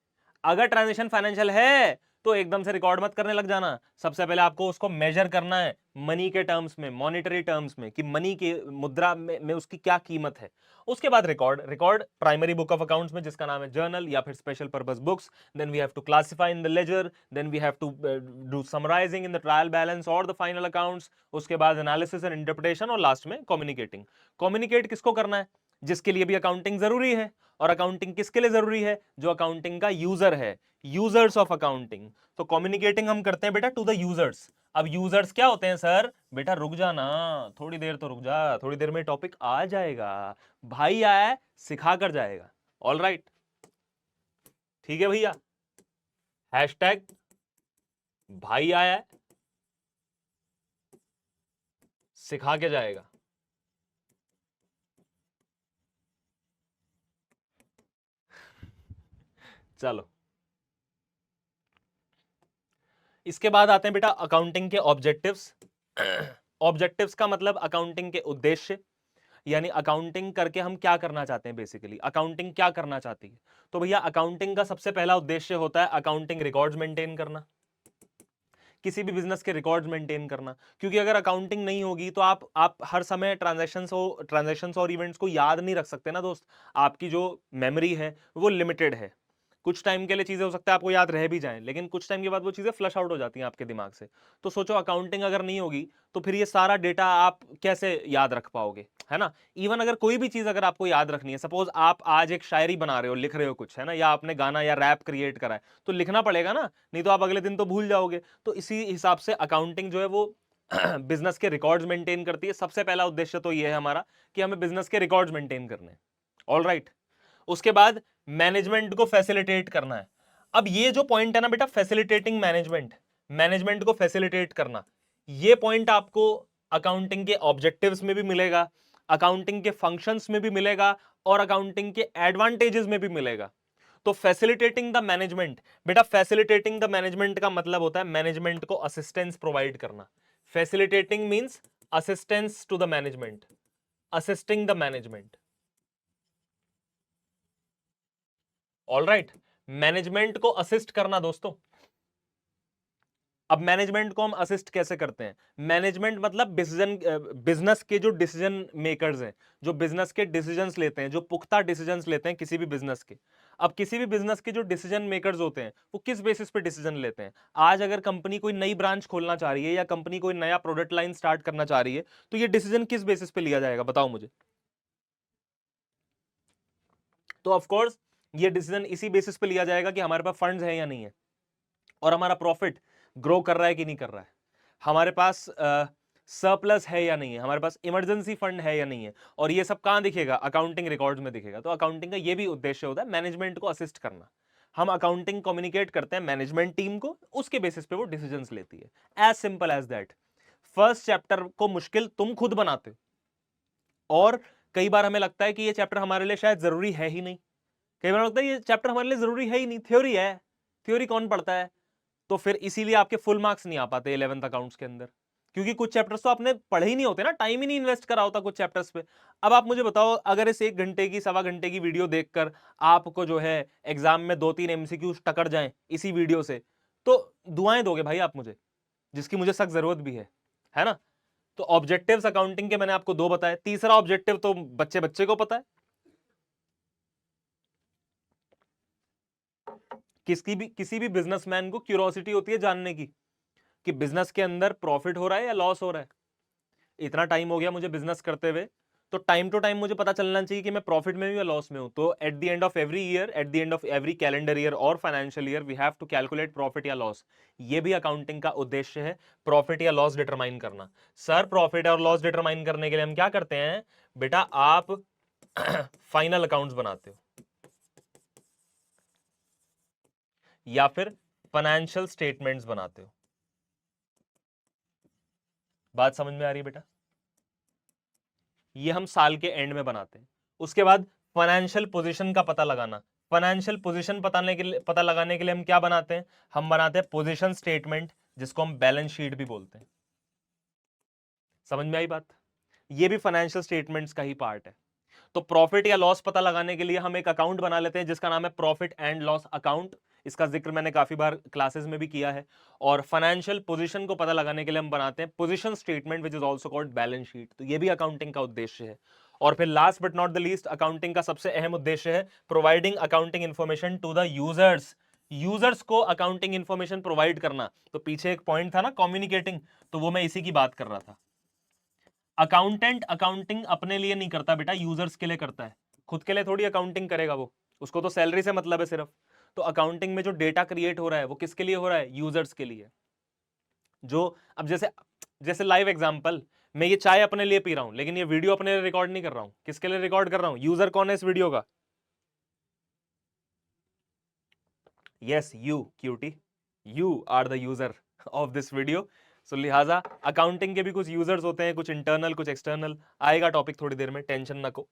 अगर ट्रांजैक्शन फाइनेंशियल है तो एकदम से रिकॉर्ड मत करने लग जाना। सबसे पहले आपको उसको मेजर करना है मनी के टर्म्स में, मॉनेटरी टर्म्स में, कि मनी की मुद्रा में उसकी क्या कीमत है। उसके बाद record primary book of accounts में जिसका नाम है जर्नल या फिर special purpose books. Then we have to classify in the ledger, then we have to do summarising in the trial balance और द फाइनल अकाउंट्स। उसके बाद एनालिसिस एंड इंटरप्रिटेशन, और लास्ट में कम्युनिकेटिंग। कम्युनिकेट किसको करना है? जिसके लिए भी अकाउंटिंग जरूरी है। और अकाउंटिंग किसके लिए जरूरी है? जो अकाउंटिंग का यूजर है, यूजर्स ऑफ अकाउंटिंग। तो कम्युनिकेटिंग हम करते हैं बेटा टू द यूजर्स। अब यूजर्स क्या होते हैं सर? बेटा रुक जाना, थोड़ी देर तो रुक जा, थोड़ी देर में टॉपिक आ जाएगा। भाई आया है, सिखा कर जाएगा। ऑल राइट, ठीक है भैया। हैशटैग भाई आया है, सिखा के जाएगा। चलो, इसके बाद आते हैं बेटा अकाउंटिंग के ऑब्जेक्टिव्स। ऑब्जेक्टिव्स का मतलब अकाउंटिंग के उद्देश्य, यानी अकाउंटिंग करके हम क्या करना चाहते हैं। बेसिकली अकाउंटिंग क्या करना चाहती है? तो भैया अकाउंटिंग का सबसे पहला उद्देश्य होता है अकाउंटिंग रिकॉर्ड्स मेंटेन करना, किसी भी बिजनेस के रिकॉर्ड्स मेंटेन करना। क्योंकि अगर अकाउंटिंग नहीं होगी तो आप हर समय ट्रांजैक्शंस और इवेंट्स को याद नहीं रख सकते ना दोस्त। आपकी जो मेमोरी है वो लिमिटेड है। कुछ टाइम के लिए चीजें हो सकता है आपको याद रह भी जाएं, लेकिन कुछ टाइम के बाद वो चीजें फ्लश आउट हो जाती हैं आपके दिमाग से। तो सोचो अकाउंटिंग अगर नहीं होगी तो फिर ये सारा डेटा आप कैसे याद रख पाओगे, है ना। इवन अगर कोई भी चीज अगर आपको याद रखनी है, सपोज आप आज एक शायरी बना रहे हो, लिख रहे हो कुछ, है ना, या आपने गाना या रैप क्रिएट करा है, तो लिखना पड़ेगा ना, नहीं तो आप अगले दिन तो भूल जाओगे। तो इसी हिसाब से अकाउंटिंग जो है वो बिजनेस के रिकॉर्ड्स मेंटेन करती है। सबसे पहला उद्देश्य तो ये है हमारा कि हमें बिजनेस के रिकॉर्ड्स मेंटेन करने हैं। ऑल राइट, उसके बाद मैनेजमेंट को फैसिलिटेट करना है। अब ये जो पॉइंट है ना बेटा, फैसिलिटेटिंग मैनेजमेंट, मैनेजमेंट को फैसिलिटेट करना, ये पॉइंट आपको अकाउंटिंग के ऑब्जेक्टिव्स में भी मिलेगा, अकाउंटिंग के फंक्शंस में भी मिलेगा, और अकाउंटिंग के एडवांटेजेस में भी मिलेगा। तो फैसिलिटेटिंग द मैनेजमेंट, बेटा फैसिलिटेटिंग द मैनेजमेंट का मतलब होता है मैनेजमेंट को असिस्टेंस प्रोवाइड करना। Facilitating means assistance to the management, assisting the management. All right, management को असिस्ट करना दोस्तों। अब मैनेजमेंट को हम असिस्ट कैसे करते हैं? मैनेजमेंट मतलब बिजनेस के जो डिसीजन मेकर्स हैं, जो बिजनेस के डिसीजंस लेते हैं, जो पुख्ता डिसीजंस लेते हैं किसी भी बिजनेस के। अब किसी भी बिजनेस के जो डिसीजन मेकर्स होते हैं वो किस बेसिस पे डिसीजन लेते हैं? आज अगर कंपनी कोई नई ब्रांच खोलना चाह रही है या कंपनी कोई नया प्रोडक्ट लाइन स्टार्ट करना चाह रही है, तो ये डिसीजन किस बेसिस पे लिया जाएगा बताओ मुझे। तो ऑफकोर्स ये डिसीजन इसी बेसिस पे लिया जाएगा कि हमारे पास फंड्स है या नहीं है, और हमारा प्रॉफिट ग्रो कर रहा है कि नहीं कर रहा है, हमारे पास सरप्लस है या नहीं है, हमारे पास इमरजेंसी फंड है या नहीं है। और ये सब कहां दिखेगा? अकाउंटिंग रिकॉर्ड्स में दिखेगा। तो अकाउंटिंग का ये भी उद्देश्य होता है मैनेजमेंट को असिस्ट करना। हम अकाउंटिंग कम्युनिकेट करते हैं मैनेजमेंट टीम को, उसके बेसिस पे वो डिसीजंस लेती है। As simple as that. First chapter को मुश्किल तुम खुद बनाते हो, और कई बार हमें लगता है कि ये चैप्टर हमारे लिए शायद जरूरी है ही नहीं। कई बार लगता है ये चैप्टर हमारे लिए जरूरी है ही नहीं, थ्योरी है, थ्योरी कौन पढ़ता है। तो फिर इसीलिए आपके फुल मार्क्स नहीं आ पाते 11th अकाउंट्स के अंदर, क्योंकि कुछ चैप्टर्स तो आपने पढ़े ही नहीं होते ना, टाइम ही नहीं इन्वेस्ट करा होता कुछ चैप्टर्स पे। अब आप मुझे बताओ, अगर इस 1 घंटे की, 1.25 घंटे की वीडियो देखकर आपको जो है एग्जाम में 2-3 एमसीक्यूज टकर जाएं इसी वीडियो से, तो दुआएं दोगे भाई आप मुझे, जिसकी मुझे सख्त जरूरत भी है ना। तो ऑब्जेक्टिव्स अकाउंटिंग के मैंने आपको 2 बताए, तीसरा ऑब्जेक्टिव तो बच्चे बच्चे को पता है। किसी भी बिजनेसमैन को क्यूरियोसिटी होती है जानने की कि बिजनेस के अंदर प्रॉफिट हो रहा है या लॉस हो रहा है। इतना टाइम हो गया मुझे बिजनेस करते हुए, तो टाइम टू टाइम मुझे पता चलना चाहिए कि मैं प्रॉफिट में हूं या लॉस में हूं। तो at the end of every year, at the end of every calendar year और financial year, we have to calculate profit या लॉस। ये भी अकाउंटिंग का उद्देश्य है, प्रॉफिट या लॉस डिटरमाइन करना। सर प्रॉफिट और लॉस डिटरमाइन करने के लिए हम क्या करते हैं? बेटा आप फाइनल अकाउंट्स बनाते हो या फिर फाइनेंशियल स्टेटमेंट्स बनाते हो। बात समझ में आ रही है बेटा? ये हम साल के एंड में बनाते हैं। उसके बाद फाइनेंशियल पोजीशन का पता लगाना। फाइनेंशियल पोजीशन पता लगाने के लिए हम क्या बनाते हैं? हम बनाते हैं पोजीशन स्टेटमेंट, जिसको हम बैलेंस शीट भी बोलते हैं। समझ में आई बात? ये भी फाइनेंशियल स्टेटमेंट्स का ही पार्ट है। तो प्रॉफिट या लॉस पता लगाने के लिए हम एक अकाउंट बना लेते हैं जिसका नाम है प्रॉफिट एंड लॉस अकाउंट। इसका जिक्र मैंने काफी बार क्लासेस में भी किया है। और फाइनेंशियल पोजीशन को पता लगाने के लिए हम बनाते हैं position statement, which is also called balance sheet. तो ये भी अकाउंटिंग का उद्देश्य है। और फिर last but not the least, accounting का सबसे अहम उद्देश्य है providing accounting information to the users. Users को अकाउंटिंग इंफॉर्मेशन प्रोवाइड करना। तो पीछे एक पॉइंट था ना, कम्युनिकेटिंग, तो वो मैं इसी की बात कर रहा था। अकाउंटेंट अकाउंटिंग अपने लिए नहीं करता बेटा, यूजर्स के लिए करता है। खुद के लिए थोड़ी अकाउंटिंग करेगा वो, उसको तो सैलरी से मतलब है सिर्फ। तो अकाउंटिंग में जो डेटा क्रिएट हो रहा है वो किसके लिए हो रहा है? यूजर्स के लिए। जो अब जैसे जैसे लाइव एग्जांपल, मैं ये चाय अपने लिए पी रहा हूं, लेकिन ये वीडियो अपने लिए रिकॉर्ड नहीं कर रहा हूं। किसके लिए रिकॉर्ड कर रहा हूं? यूजर कौन है इस वीडियो का? Yes, you cutie, you are the user of this video. So लिहाजा अकाउंटिंग के भी कुछ यूजर्स होते हैं, कुछ इंटरनल कुछ एक्सटर्नल। आएगा टॉपिक थोड़ी देर में, टेंशन ना को।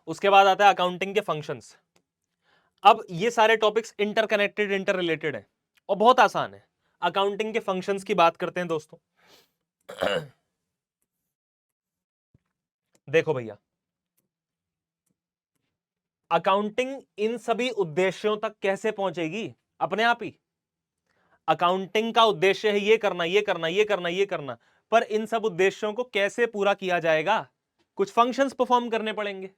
उसके बाद आता है अकाउंटिंग के फंक्शंस। अब ये सारे टॉपिक्स इंटरकनेक्टेड, इंटर रिलेटेड है और बहुत आसान है। अकाउंटिंग के फंक्शंस की बात करते हैं दोस्तों। देखो भैया, अकाउंटिंग इन सभी उद्देश्यों तक कैसे पहुंचेगी? अपने आप ही। अकाउंटिंग का उद्देश्य है ये करना, ये करना, ये करना, ये करना, पर इन सब उद्देश्यों को कैसे पूरा किया जाएगा? कुछ फंक्शंस परफॉर्म करने पड़ेंगे।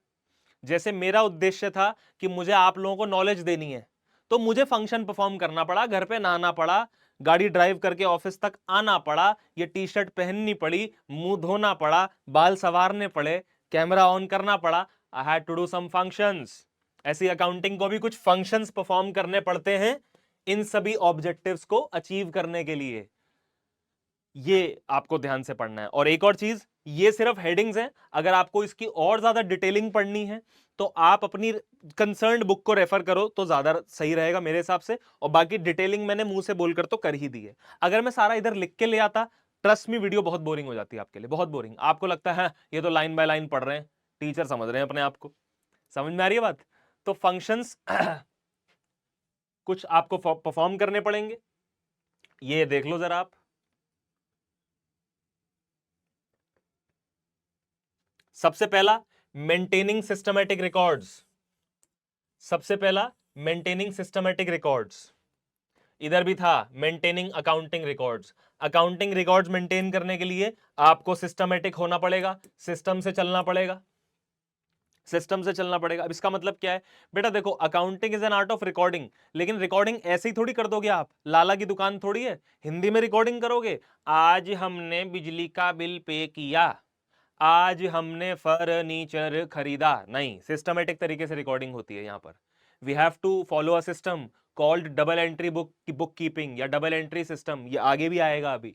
जैसे मेरा उद्देश्य था कि मुझे आप लोगों को नॉलेज देनी है, तो मुझे फंक्शन परफॉर्म करना पड़ा, घर पे नहाना पड़ा, गाड़ी ड्राइव करके ऑफिस तक आना पड़ा, ये टी शर्ट पहननी पड़ी, मुंह धोना पड़ा, बाल संवारने पड़े, कैमरा ऑन करना पड़ा। I had to do some functions. ऐसी अकाउंटिंग को भी कुछ फंक्शंस परफॉर्म करने पड़ते हैं इन सभी ऑब्जेक्टिव्स को अचीव करने के लिए। ये आपको ध्यान से पढ़ना है। और एक और चीज, ये सिर्फ हेडिंग्स हैं। अगर आपको इसकी और ज्यादा डिटेलिंग पढ़नी है तो आप अपनी कंसर्न्ड बुक को रेफर करो तो ज्यादा सही रहेगा मेरे हिसाब से। और बाकी डिटेलिंग मैंने मुंह से बोलकर तो कर ही दी है। अगर मैं सारा इधर लिख के ले आता, ट्रस्ट में वीडियो बहुत बोरिंग हो जाती है आपके लिए, बहुत बोरिंग। आपको लगता है ये तो लाइन बाय लाइन पढ़ रहे हैं, टीचर समझ रहे हैं अपने आप को। समझ में आ रही है बात? तो फंक्शंस कुछ आपको परफॉर्म करने पड़ेंगे। ये देख लो जरा आप। सबसे पहला, मेंटेनिंग सिस्टमैटिक रिकॉर्ड्स। सबसे पहला, मेंटेनिंग सिस्टमैटिक रिकॉर्ड्स। इधर भी था maintaining accounting records. Accounting records maintain करने के लिए आपको सिस्टमैटिक होना पड़ेगा, सिस्टम से चलना पड़ेगा, सिस्टम से चलना पड़ेगा। अब इसका मतलब क्या है? बेटा देखो, accounting is an art of recording, लेकिन रिकॉर्डिंग ऐसे ही थोड़ी कर दोगे आप, लाला की दुकान थोड़ी है। हिंदी में रिकॉर्डिंग करोगे, आज हमने बिजली का बिल पे किया, आज हमने फर्नीचर खरीदा, नहीं। सिस्टमेटिक तरीके से रिकॉर्डिंग होती है यहां पर। We have to follow a system called double entry bookkeeping या डबल एंट्री सिस्टम। ये आगे भी आएगा अभी।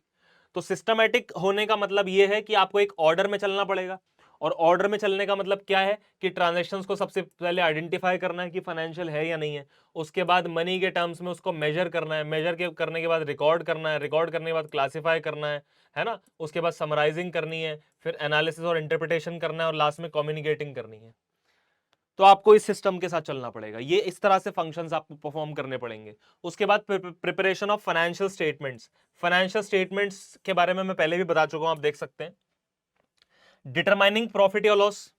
तो सिस्टमेटिक होने का मतलब यह है कि आपको एक ऑर्डर में चलना पड़ेगा। और ऑर्डर में चलने का मतलब क्या है? कि ट्रांजैक्शंस को सबसे पहले आइडेंटिफाई करना है कि फाइनेंशियल है या नहीं है। उसके बाद मनी के टर्म्स में उसको मेजर करना है, मेजर के करने के बाद रिकॉर्ड करना है, रिकॉर्ड करने के बाद क्लासिफाई करना है ना? उसके बाद समराइजिंग करनी है, फिर एनालिसिस और इंटरप्रिटेशन करना है, और लास्ट में कम्युनिकेटिंग करनी है। तो आपको इस सिस्टम के साथ चलना पड़ेगा। ये इस तरह से फंक्शंस आपको परफॉर्म करने पड़ेंगे। उसके बाद preparation of financial statements. Financial statements के बारे में मैं पहले भी बता चुका हूं, आप देख सकते हैं। डिटरमाइनिंग प्रॉफिट या लॉस।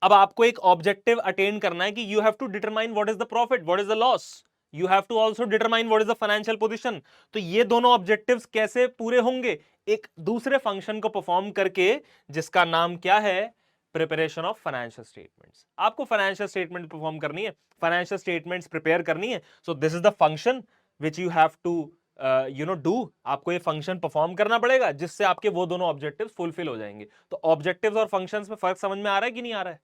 अब आपको एक ऑब्जेक्टिव अटेन करना है कि you have to determine what is the profit, what is the loss. You have to also determine what is the financial position. तो ये दोनों ऑब्जेक्टिव्स कैसे पूरे होंगे? एक दूसरे फंक्शन को परफॉर्म करके, जिसका नाम क्या है? Preparation of financial statements. आपको फाइनेंशियल स्टेटमेंट परफॉर्म करनी है, फाइनेंशियल स्टेटमेंट्स प्रिपेयर करनी है। So this is the function which you have to do. आपको ये फंक्शन परफॉर्म करना पड़ेगा, जिससे आपके वो दोनों ऑब्जेक्टिव्स फुलफिल हो जाएंगे। तो ऑब्जेक्टिव्स और फंक्शंस में फर्क समझ में आ रहा है कि नहीं आ रहा है?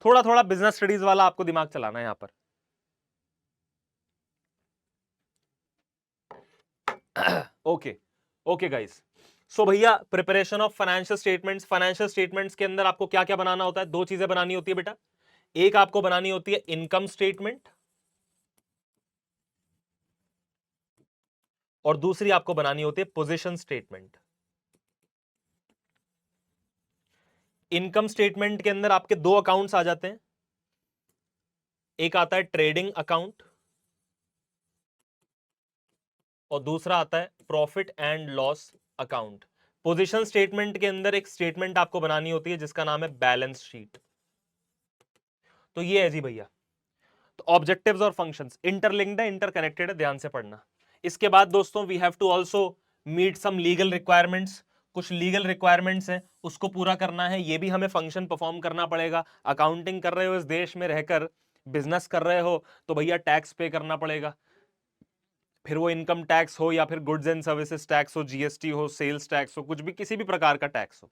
थोड़ा थोड़ा बिजनेस स्टडीज वाला आपको दिमाग चलाना है यहां पर। Okay okay guys. सो भैया, प्रिपरेशन ऑफ फाइनेंशियल स्टेटमेंट्स के अंदर आपको क्या क्या बनाना होता है? दो चीजें बनानी होती है बेटा। एक आपको बनानी होती है इनकम स्टेटमेंट, और दूसरी आपको बनानी होती है पोजीशन स्टेटमेंट। इनकम स्टेटमेंट के अंदर आपके दो अकाउंट्स आ जाते हैं। एक आता है ट्रेडिंग अकाउंट और दूसरा आता है profit and loss account. Position statement के अंदर एक स्टेटमेंट आपको बनानी होती है जिसका नाम है बैलेंस शीट। तो ये है जी भैया। तो ऑब्जेक्टिव्स और फंक्शंस इंटरलिंक्ड है, इंटरकनेक्टेड है, ध्यान से पढ़ना। इसके बाद दोस्तों we have to also meet some legal requirements. कुछ लीगल रिक्वायरमेंट्स हैं, उसको पूरा करना है। ये भी हमें फंक्शन परफॉर्म करना पड़ेगा। अकाउंटिंग कर रहे हो इस देश में रहकर, बिजनेस कर रहे हो, तो भैया टैक्स पे करना पड़ेगा। फिर वो इनकम टैक्स हो या फिर गुड्स एंड सर्विसेज टैक्स हो, जीएसटी हो, सेल्स टैक्स हो, कुछ भी, किसी भी प्रकार का टैक्स हो,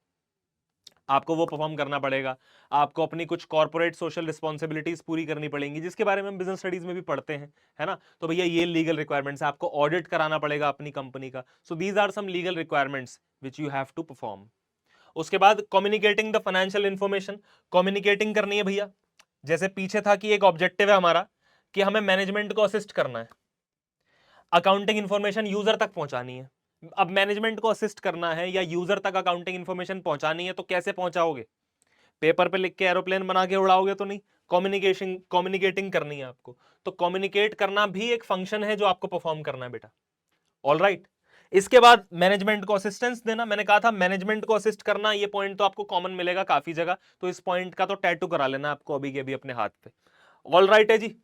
आपको वो परफॉर्म करना पड़ेगा। आपको अपनी कुछ कॉर्पोरेट सोशल रिस्पॉन्सिबिलिटीज पूरी करनी पड़ेंगी, जिसके बारे में हम बिजनेस स्टडीज में भी पढ़ते हैं, है ना। तो भैया ये लीगल रिक्वायरमेंट्स है। आपको ऑडिट कराना पड़ेगा अपनी कंपनी का। So these are some legal requirements which you have to perform. उसके बाद communicating the financial information. Communicating करनी है भैया। जैसे पीछे था कि एक ऑब्जेक्टिव है हमारा कि हमें मैनेजमेंट को असिस्ट करना है, अकाउंटिंग इंफॉर्मेशन यूजर तक पहुंचानी है। अब मैनेजमेंट को असिस्ट करना है या यूजर तक अकाउंटिंग इंफॉर्मेशन पहुंचानी है, तो कैसे पहुंचाओगे? पेपर पे लिख के एरोप्लेन बना के उड़ाओगे तो नहीं। कम्युनिकेटिंग करनी है आपको। तो कम्युनिकेट करना भी एक फंक्शन है जो आपको परफॉर्म करना है बेटा। All right. इसके बाद मैनेजमेंट को असिस्टेंस देना। मैंने कहा था मैनेजमेंट को असिस्ट करना, ये पॉइंट तो आपको कॉमन मिलेगा काफी जगह, तो इस पॉइंट का तो टैटू करा लेना आपको अभी के अभी अपने हाथ पे। ऑल राइट है जी।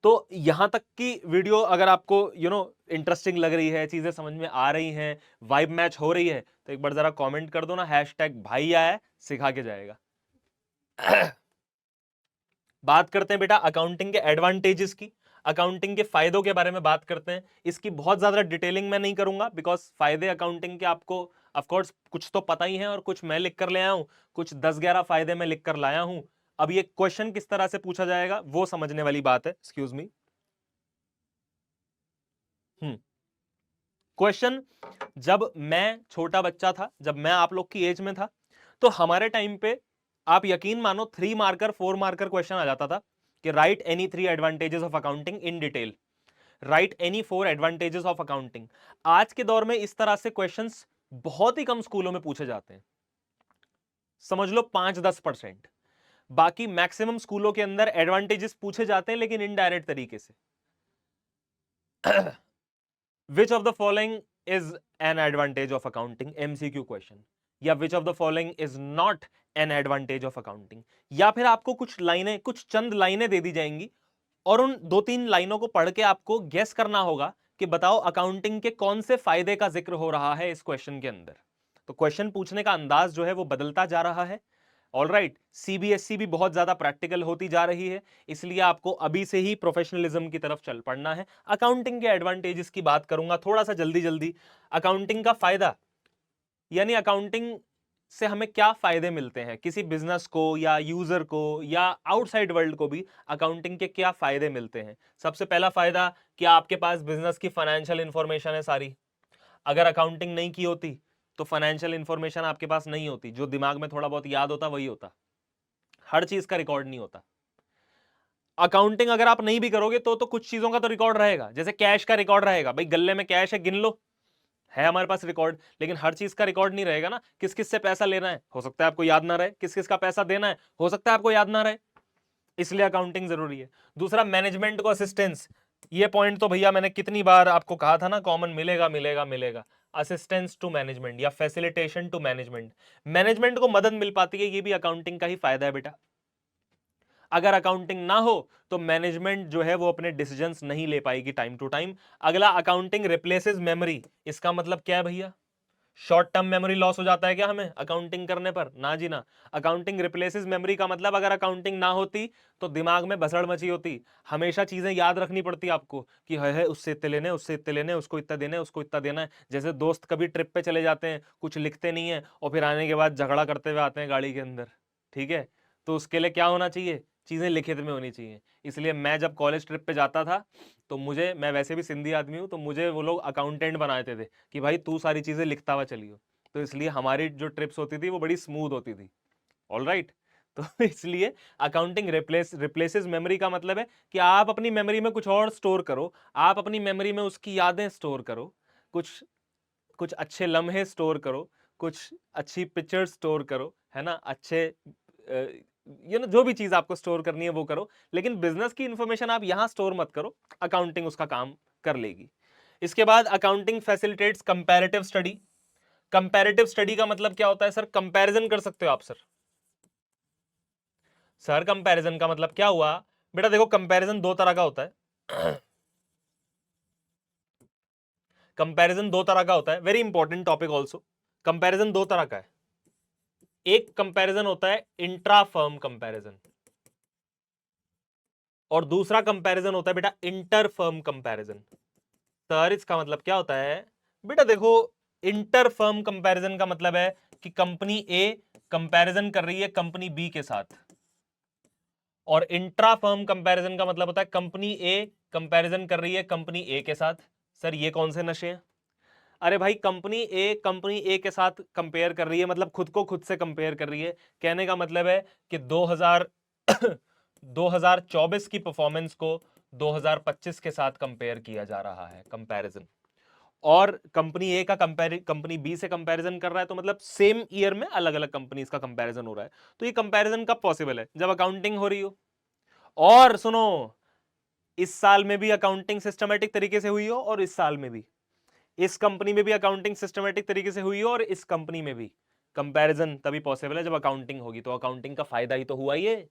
तो यहां तक की वीडियो अगर आपको इंटरेस्टिंग लग रही है, चीजें समझ में आ रही हैं, वाइब मैच हो रही है, तो एक बार जरा कमेंट कर दो ना, #भाई आया है सिखा के जाएगा। बात करते हैं बेटा अकाउंटिंग के एडवांटेजेस की, अकाउंटिंग के फायदों के बारे में बात करते हैं। इसकी बहुत ज्यादा डिटेलिंग मैं नहीं करूंगा, बिकॉज फायदे अकाउंटिंग के आपको ऑफकोर्स कुछ तो पता ही है, और कुछ मैं लिख कर ले आया हूं, कुछ 10-11 फायदे मैं लिख कर लाया हूं। अब ये क्वेश्चन किस तरह से पूछा जाएगा वो समझने वाली बात है। Excuse me. क्वेश्चन, जब मैं छोटा बच्चा था, जब मैं आप लोग की एज में था, तो हमारे टाइम पे आप यकीन मानो 3 मार्कर 4 मार्कर क्वेश्चन आ जाता था कि write any 3 advantages of accounting in detail, right any 4 advantages of accounting. आज के दौर में इस तरह से क्वेश्चंस बहुत ही कम स्कूलों में पूछे जाते हैं, समझ लो 5-10%। बाकी मैक्सिमम स्कूलों के अंदर एडवांटेजेस पूछे जाते हैं, लेकिन इनडायरेक्ट तरीके से। Which of the following is an advantage of accounting? MCQ question. या which of the following is not an advantage of accounting? या फिर आपको कुछ लाइनें, कुछ चंद लाइनें दे दी जाएंगी, और उन 2-3 लाइनों को पढ़ के आपको गेस करना होगा कि बताओ अकाउंटिंग के कौन से फायदे का जिक्र हो रहा है इस क्वेश्चन के अंदर। तो क्वेश्चन पूछने का अंदाज जो है वो बदलता जा रहा है। All right. सीबीएसई भी बहुत ज्यादा प्रैक्टिकल होती जा रही है, इसलिए आपको अभी से ही प्रोफेशनलिज्म की तरफ चल पड़ना है। अकाउंटिंग के एडवांटेजेस की बात करूंगा थोड़ा सा जल्दी जल्दी। अकाउंटिंग का फायदा, यानी अकाउंटिंग से हमें क्या फायदे मिलते हैं, किसी बिजनेस को या यूजर को या आउटसाइड वर्ल्ड को भी अकाउंटिंग के क्या फायदे मिलते हैं। सबसे पहला फायदा कि आपके पास बिजनेस की फाइनेंशियल इंफॉर्मेशन है सारी। अगर अकाउंटिंग नहीं की होती तो फाइनेंशियल इंफॉर्मेशन आपके पास नहीं होती, जो दिमाग में थोड़ा बहुत याद होता वही होता, हर चीज का रिकॉर्ड नहीं होता। अकाउंटिंग अगर आप नहीं भी करोगे तो कुछ चीजों का तो रिकॉर्ड रहेगा, जैसे कैश का रिकॉर्ड रहेगा, भाई गले में कैश है गिन लो, है हमारे पास रिकॉर्ड, लेकिन हर चीज का रिकॉर्ड नहीं रहेगा ना। किस किस से पैसा लेना है, हो सकता है आपको याद ना रहे, किस किस का पैसा देना है, हो सकता है आपको याद ना रहे, इसलिए अकाउंटिंग जरूरी है। दूसरा, मैनेजमेंट को असिस्टेंस। ये पॉइंट तो भैया मैंने कितनी बार आपको कहा था ना, कॉमन मिलेगा मिलेगा मिलेगा। असिस्टेंस टू मैनेजमेंट या फैसिलिटेशन टू मैनेजमेंट, मैनेजमेंट को मदद मिल पाती है, ये भी अकाउंटिंग का ही फायदा है बेटा। अगर अकाउंटिंग ना हो तो मैनेजमेंट जो है वो अपने डिसीजंस नहीं ले पाएगी टाइम टू टाइम। अगला, अकाउंटिंग रिप्लेसेस मेमोरी। इसका मतलब क्या है भैया? शॉर्ट टर्म मेमोरी लॉस हो जाता है क्या हमें अकाउंटिंग करने पर? ना जी ना। अकाउंटिंग रिप्लेसेस मेमोरी का मतलब अगर अकाउंटिंग ना होती तो दिमाग में भसड़ मची होती, हमेशा चीजें याद रखनी पड़ती आपको कि है उससे इतने लेने, उससे इतने लेने, उसको इतना देना है, उसको इतना देना है। जैसे दोस्त कभी ट्रिप पे चले जाते हैं, कुछ लिखते नहीं है और फिर आने के बाद झगड़ा करते हुए आते हैं गाड़ी के अंदर, ठीक है? तो उसके लिए क्या होना चाहिए? चीजें लिखित में होनी चाहिए। इसलिए मैं जब कॉलेज ट्रिप पे जाता था तो मैं वैसे भी सिंधी आदमी हूं, तो मुझे वो लोग अकाउंटेंट बनाते थे कि भाई तू सारी चीजें लिखता हुआ चलियो। तो इसलिए हमारी जो ट्रिप्स होती थी वो बड़ी स्मूथ होती थी। All right. तो इसलिए अकाउंटिंग रिप्लेसेस मेमोरी का मतलब है कि आप अपनी मेमोरी में कुछ और स्टोर करो, आप अपनी मेमोरी में उसकी यादें स्टोर करो, कुछ कुछ अच्छे लम्हे स्टोर करो, कुछ अच्छी पिक्चर स्टोर करो, है ना, अच्छे जो भी चीज आपको स्टोर करनी है वो करो, लेकिन बिजनेस की इंफॉर्मेशन आप यहां स्टोर मत करो, अकाउंटिंग उसका काम कर लेगी। इसके बाद accounting facilitates comparative study. Comparative study का मतलब क्या होता है सर? कंपैरिजन कर सकते हो आप सर। सर कंपैरिजन का मतलब क्या हुआ? बेटा देखो, कंपैरिजन दो तरह का होता है। कंपैरिजन दो तरह का होता है, very important topic also. Comparison दो तरह का है। एक कंपैरिजन होता है इंट्रा फर्म कंपैरिजन, और दूसरा कंपैरिजन होता है बेटा इंटर फर्म कंपैरिजन। सर इसका मतलब क्या होता है? बेटा देखो, इंटर फर्म कंपैरिजन का मतलब है कि कंपनी ए कंपैरिजन कर रही है कंपनी बी के साथ, और इंट्रा फर्म कंपैरिजन का मतलब होता है कंपनी ए कंपैरिजन कर रही है कंपनी ए के साथ। सर ये कौन से नशे हैं? अरे भाई, कंपनी ए के साथ कंपेयर कर रही है मतलब खुद को खुद से कंपेयर कर रही है। कहने का मतलब है कि 2024 की परफॉर्मेंस को 2025 के साथ कंपेयर किया जा रहा है, कंपैरिजन। और कंपनी ए का कंपनी बी से कंपैरिजन कर रहा है, तो मतलब सेम ईयर में अलग अलग कंपनीज का कंपैरिजन हो रहा है। तो ये कंपैरिजन कब पॉसिबल है? जब अकाउंटिंग हो रही हो। और सुनो, इस साल में भी अकाउंटिंग सिस्टमेटिक तरीके से हुई हो, और इस साल में भी इस कंपनी में भी अकाउंटिंग सिस्टमेटिक तरीके से हुई हो, और इस कंपनी में भी। कंपैरिजन तभी पॉसिबल है जब अकाउंटिंग होगी, तो अकाउंटिंग का फायदा ही तो हुआ ये।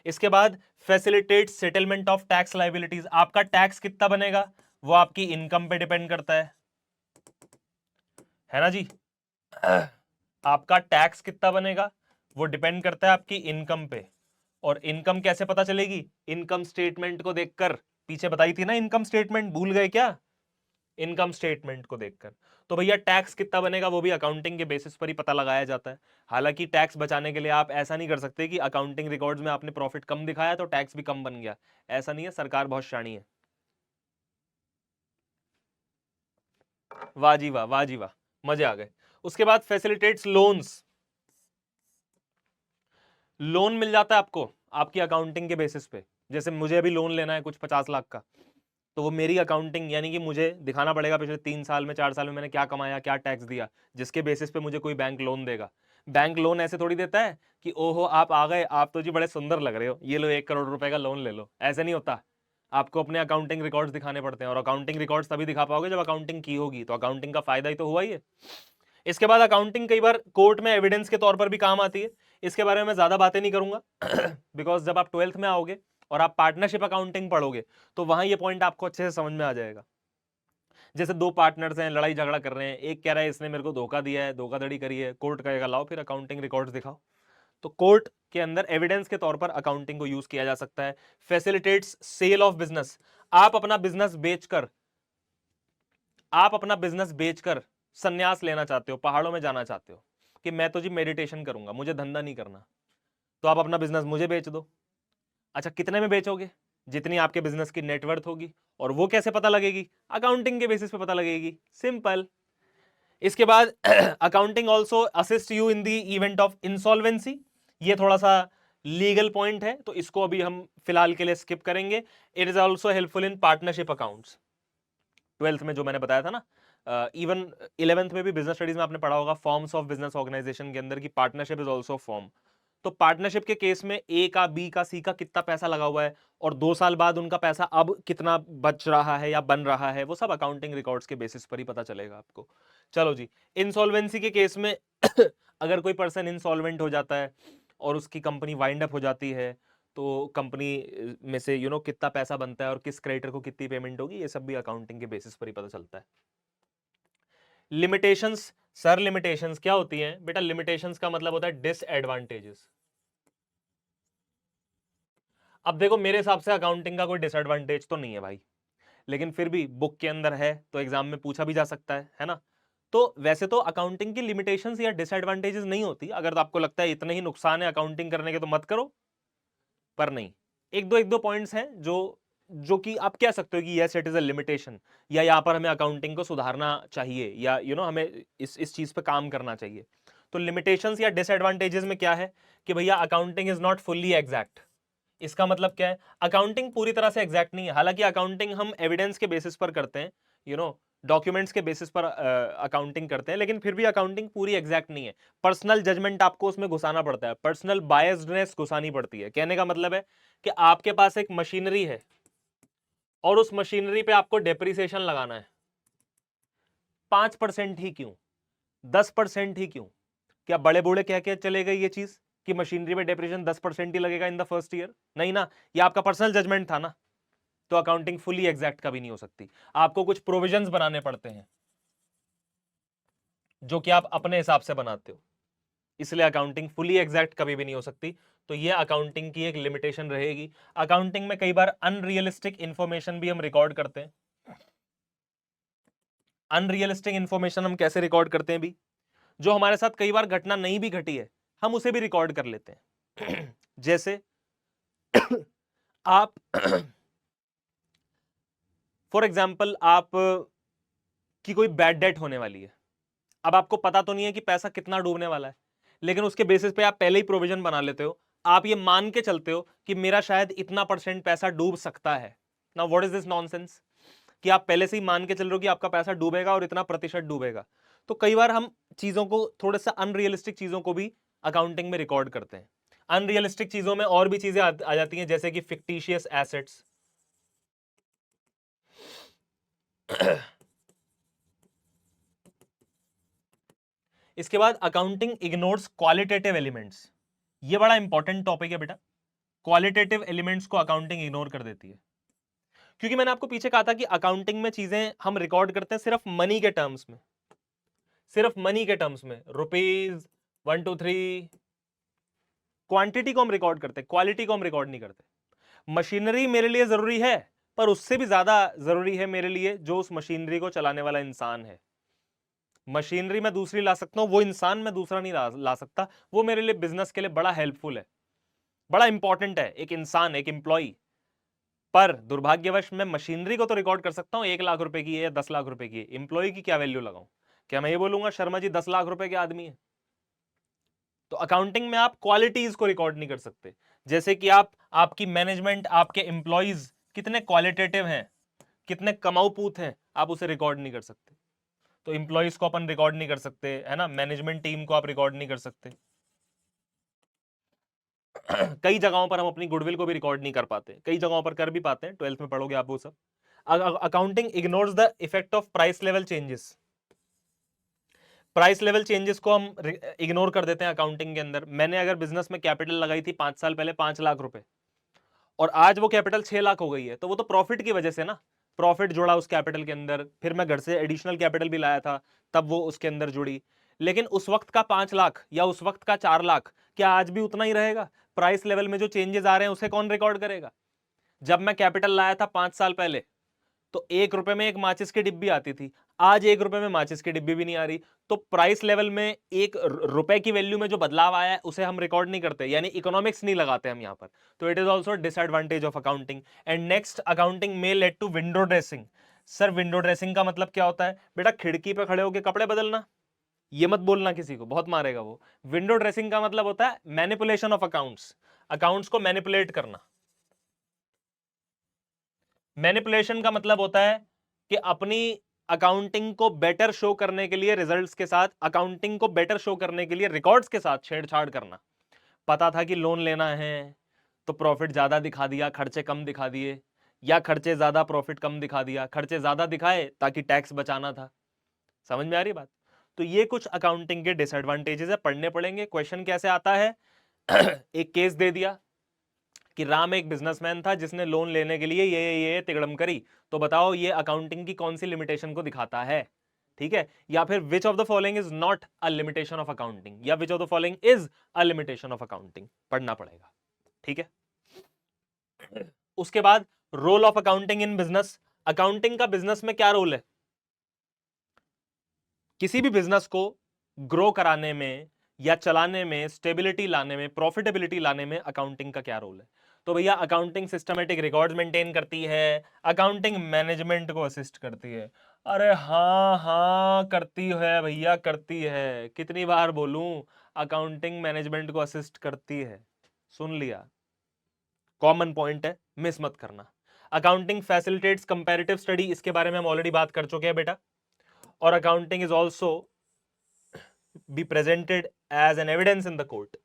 इसके बाद facilitate settlement of tax liabilities. आपका टैक्स कितना बनेगा वो आपकी इनकम पे डिपेंड करता है ना जी? आपका टैक्स कितना बनेगा वो डिपेंड करता है आपकी इनकम पे। और इनकम कैसे पता चलेगी? इनकम स्टेटमेंट को देखकर। पीछे बताई थी ना इनकम स्टेटमेंट, भूल गए क्या? इनकम स्टेटमेंट को देखकर। तो भैया टैक्स कितना बनेगा वो भी अकाउंटिंग के बेसिस पर ही पता लगाया जाता है। हालांकि टैक्स बचाने के लिए आप ऐसा नहीं कर सकते कि अकाउंटिंग रिकॉर्ड्स में आपने प्रॉफिट कम दिखाया तो टैक्स भी कम बन गया। ऐसा नहीं है, सरकार बहुत शानी है। वाह जी वाह, वाह जी वाह, मजे आ गए। उसके बाद फैसिलिटेट्स लोन्स। लोन मिल जाता है आपको आपकी अकाउंटिंग के बेसिस पे। जैसे मुझे अभी लोन लेना है कुछ 50 लाख का, तो वो मेरी अकाउंटिंग, यानी कि मुझे दिखाना पड़ेगा पिछले 3 साल में 4 साल में मैंने क्या कमाया, क्या टैक्स दिया, जिसके बेसिस पे मुझे कोई बैंक लोन देगा। बैंक लोन ऐसे थोड़ी देता है कि ओहो आप आ गए, आप तो जी बड़े सुंदर लग रहे हो, ये लो 1 करोड़ रुपए का लोन ले लो। ऐसे नहीं होता। आपको अपने अकाउंटिंग रिकॉर्ड्स दिखाने पड़ते हैं, और अकाउंटिंग रिकॉर्ड्स तभी दिखा पाओगे जब अकाउंटिंग की होगी। तो अकाउंटिंग का फायदा ही तो हुआ ही है। इसके बाद अकाउंटिंग कई बार कोर्ट में एविडेंस के तौर पर भी काम आती है। इसके बारे में मैं ज्यादा बातें नहीं करूंगा बिकॉज जब आप 12th में आओगे और आप पार्टनरशिप अकाउंटिंग पढ़ोगे तो वहां ये पॉइंट आपको अच्छे से समझ में आ जाएगा। जैसे दो पार्टनर्स हैं, लड़ाई झगड़ा कर रहे हैं, एक कह रहा है इसने मेरे को धोखा दिया है, धोखाधड़ी करी है, कोर्ट कहेगा लाओ फिर अकाउंटिंग रिकॉर्ड्स दिखाओ। तो कोर्ट के अंदर एविडेंस के तौर पर अकाउंटिंग को यूज किया जा सकता है। Facilitates sale of business. आप अपना बिजनेस बेचकर आप अपना बिजनेस बेचकर संन्यास लेना चाहते हो, पहाड़ों में जाना चाहते हो कि मैं तो जी मेडिटेशन करूंगा, मुझे धंधा नहीं करना, तो आप अपना बिजनेस मुझे बेच दो। अच्छा, कितने में बेचोगे? जितनी आपके बिजनेस की नेटवर्थ होगी। और वो कैसे पता लगेगी? अकाउंटिंग के बेसिस पे पता लगेगी, सिंपल। इसके बाद accounting also assist you in the event of insolvency. ये थोड़ा सा लीगल पॉइंट है, तो इसको अभी हम फिलहाल के लिए स्किप करेंगे। It is also helpful in partnership accounts. 12th में जो मैंने बताया था ना, इवन 11th में भी बिजनेस स्टडीज में आपने पढ़ा होगा फॉर्म्स ऑफ बिजनेस ऑर्गेनाइजेशन के अंदर की पार्टनरशिप इज ऑल्सो फॉर्म। तो पार्टनरशिप के केस में ए का, बी का, सी का कितना पैसा लगा हुआ है, और 2 साल बाद उनका पैसा अब कितना बच रहा है या बन रहा है, वो सब अकाउंटिंग रिकॉर्ड्स के बेसिस पर ही पता चलेगा आपको। चलो जी, इंसॉल्वेंसी के केस में अगर कोई पर्सन इंसॉल्वेंट हो जाता है और उसकी कंपनी वाइंड अप हो जाती है, तो कंपनी में से कितना पैसा बनता है और किस क्रेडिटर को कितनी पेमेंट होगी, ये सब भी अकाउंटिंग के बेसिस पर ही पता चलता है। लिमिटेशंस, सर लिमिटेशंस क्या होती हैं बेटा? लिमिटेशंस का मतलब होता है डिसएडवांटेजेस। अब देखो मेरे हिसाब से अकाउंटिंग का कोई डिसएडवांटेज तो नहीं है भाई, लेकिन फिर भी बुक के अंदर है तो एग्जाम में पूछा भी जा सकता है ना? तो वैसे तो अकाउंटिंग की लिमिटेशंस या डिसएडवांटेजेस नहीं होती। अगर तो आपको लगता है इतने ही नुकसान है अकाउंटिंग करने के तो मत करो, पर नहीं, एक दो पॉइंट्स हैं जो जो कि आप कह सकते हो कि yes it is a limitation, या यहां पर हमें अकाउंटिंग को सुधारना चाहिए, या हमें इस चीज पे काम करना चाहिए। तो लिमिटेशंस या डिसएडवांटेजेस में क्या है कि भैया accounting is not fully exact. इसका मतलब क्या है? अकाउंटिंग पूरी तरह से एग्जैक्ट नहीं है। हालांकि अकाउंटिंग हम एविडेंस के बेसिस पर करते हैं, डॉक्यूमेंट्स के बेसिस पर अकाउंटिंग करते हैं, लेकिन फिर भी अकाउंटिंग पूरी एग्जैक्ट नहीं है। पर्सनल जजमेंट आपको उसमें घुसाना पड़ता है, पर्सनल बायस्डनेस घुसानी पड़ती है। कहने का मतलब है कि आपके पास एक मशीनरी है और उस मशीनरी पे आपको डेप्रिसिएशन लगाना है, 5% ही क्यों, 10% ही क्यों? क्या बड़े बूढ़े कह के चले गए ये चीज कि मशीनरी में डेप्रिसिएशन 10% ही लगेगा इन द फर्स्ट ईयर? नहीं ना, ये आपका पर्सनल जजमेंट था ना। तो अकाउंटिंग फुली एग्जैक्ट कभी नहीं हो सकती। आपको कुछ प्रोविजंस बनाने पड़ते हैं जो कि आप अपने हिसाब से बनाते हो, इसलिए अकाउंटिंग फुली एग्जैक्ट कभी भी नहीं हो सकती। तो ये अकाउंटिंग की एक लिमिटेशन रहेगी। अकाउंटिंग में कई बार अनरियलिस्टिक इंफॉर्मेशन भी हम रिकॉर्ड करते हैं। अनरियलिस्टिक इंफॉर्मेशन हम कैसे रिकॉर्ड करते हैं भी? जो हमारे साथ कई बार घटना नहीं भी घटी है हम उसे भी रिकॉर्ड कर लेते हैं। जैसे आप फॉर एग्जाम्पल आप की कोई बैड डेट होने वाली है। अब आपको पता तो नहीं है कि पैसा कितना डूबने वाला है, लेकिन उसके बेसिस पे आप पहले ही प्रोविजन बना लेते हो। आप ये मान के चलते हो कि मेरा शायद इतना % पैसा डूब सकता है। Now what is this nonsense कि आप पहले से ही मान के चल रहे हो कि आपका पैसा डूबेगा और इतना % डूबेगा। तो कई बार हम चीजों को, थोड़ा सा अनरियलिस्टिक चीजों को भी अकाउंटिंग में रिकॉर्ड करते हैं। अनरियलिस्टिक चीजों में और भी चीजें आ जाती हैं, जैसे कि फिक्टिशियस एसेट्स। इसके बाद अकाउंटिंग इग्नोर्स क्वालिटेटिव एलिमेंट्स। ये बड़ा इंपॉर्टेंट टॉपिक है बेटा। क्वालिटेटिव एलिमेंट्स को अकाउंटिंग इग्नोर कर देती है, क्योंकि मैंने आपको पीछे कहा था कि अकाउंटिंग में चीजें हम रिकॉर्ड करते हैं सिर्फ मनी के टर्म्स में, सिर्फ मनी के टर्म्स में, रुपीज 1 2 3। क्वांटिटी को हम रिकॉर्ड करते हैं, क्वालिटी को हम रिकॉर्ड नहीं करते। मशीनरी मेरे लिए जरूरी है, पर उससे भी ज्यादा जरूरी है मेरे लिए जो उस मशीनरी को चलाने वाला इंसान है। मशीनरी मैं दूसरी ला सकता हूं, वो इंसान मैं दूसरा नहीं ला सकता। वो मेरे लिए बिजनेस के लिए बड़ा हेल्पफुल है, बड़ा इंपॉर्टेंट है, एक इंसान, एक एम्प्लॉई। पर दुर्भाग्यवश मैं मशीनरी को तो रिकॉर्ड कर सकता हूं 1 लाख रुपए की है या 10 लाख रुपए की है, एम्प्लॉय की क्या वैल्यू लगाऊं? क्या मैं ये बोलूंगा शर्मा जी 10 लाख रुपए के आदमी है? तो अकाउंटिंग में आप क्वालिटीज को रिकॉर्ड नहीं कर सकते, जैसे कि आपकी मैनेजमेंट, आपके एम्प्लॉयज कितने क्वालिटेटिव हैं, कितने कमाऊपूत हैं, आप उसे रिकॉर्ड नहीं कर सकते। तो एम्प्लॉयज को अपन रिकॉर्ड नहीं कर सकते, है ना? मैनेजमेंट टीम को आप रिकॉर्ड नहीं कर सकते। कई जगहों पर हम अपनी गुडविल को भी रिकॉर्ड नहीं कर पाते, कई जगहों पर कर भी पाते हैं, 12th में पढ़ोगे आप वो सब। Accounting ignores the effect of price level changes. Price level changes को हम इग्नोर कर देते हैं अकाउंटिंग के अंदर। मैंने अगर बिजनेस में कैपिटल लगाई थी 5 साल पहले 5 लाख रुपए, और आज वो कैपिटल 6 लाख हो गई है, तो वो तो प्रॉफिट की वजह से ना, प्रॉफिट जुड़ा उस कैपिटल के अंदर, फिर मैं घर से एडिशनल कैपिटल भी लाया था तब वो उसके अंदर जुड़ी। लेकिन उस वक्त का 5 लाख या उस वक्त का 4 लाख क्या आज भी उतना ही रहेगा? प्राइस लेवल में जो चेंजेस आ रहे हैं उसे कौन रिकॉर्ड करेगा? जब मैं कैपिटल लाया था 5 साल पहले तो 1 रुपए में एक माचिस की डिब्बी आती थी, आज 1 रुपए में माचिस की डिब्बी भी नहीं आ रही। तो प्राइस लेवल में 1 रुपए की वैल्यू में जो बदलाव आया है उसे हम रिकॉर्ड नहीं करते, यानी इकोनॉमिक्स नहीं लगाते हम यहां पर। तो it is also disadvantage of accounting. And next, accounting may lead to window dressing. Sir window dressing का मतलब क्या होता है? बेटा खिड़की पे खड़े होकर कपड़े बदलना, ये मत बोलना किसी को, बहुत मारेगा वो। विंडो ड्रेसिंग का मतलब होता है मैनिपुलेशन ऑफ अकाउंट्स, अकाउंट्स को मैनिपुलेट करना। मैनिपुलेशन का मतलब होता है कि अपनी अकाउंटिंग को बेटर शो करने के लिए, रिजल्ट्स के साथ, अकाउंटिंग को बेटर शो करने के लिए रिकॉर्ड्स के साथ छेड़छाड़ करना। पता था कि लोन लेना है तो प्रॉफिट ज्यादा दिखा दिया, खर्चे कम दिखा दिए, या खर्चे ज्यादा प्रॉफिट कम दिखा दिया, खर्चे ज्यादा दिखाए ताकि टैक्स बचाना था। समझ में आ रही बात? तो ये कुछ अकाउंटिंग के डिसएडवांटेजेस है, पढ़ने पड़ेंगे। क्वेश्चन कैसे आता है? एक केस दे दिया, कि राम एक बिजनेसमैन था जिसने लोन लेने के लिए ये तिगड़म करी, तो बताओ ये अकाउंटिंग की कौन सी लिमिटेशन को दिखाता है? ठीक है, या फिर which of the following is not a limitation of accounting, या which of the following is a limitation of accounting, पढ़ना पड़ेगा। ठीक है, उसके बाद role of accounting in business. Accounting का बिजनेस में क्या रोल है? किसी भी बिजनेस को ग्रो कराने में या चलाने में, स्टेबिलिटी लाने में, प्रॉफिटेबिलिटी लाने में अकाउंटिंग का क्या रोल है? तो भैया अकाउंटिंग सिस्टमेटिक रिकॉर्ड्स मेंटेन करती है, अकाउंटिंग मैनेजमेंट को असिस्ट करती है। अरे हाँ हाँ करती है भैया, करती है। कितनी बार बोलूं, अकाउंटिंग मैनेजमेंट को असिस्ट करती है। सुन लिया, कॉमन पॉइंट है, मिस मत करना। अकाउंटिंग फैसिलिटेट्स कंपैरेटिव स्टडी, इसके बारे में हम ऑलरेडी बात कर चुके हैं बेटा। और accounting is also be presented as an evidence in the court.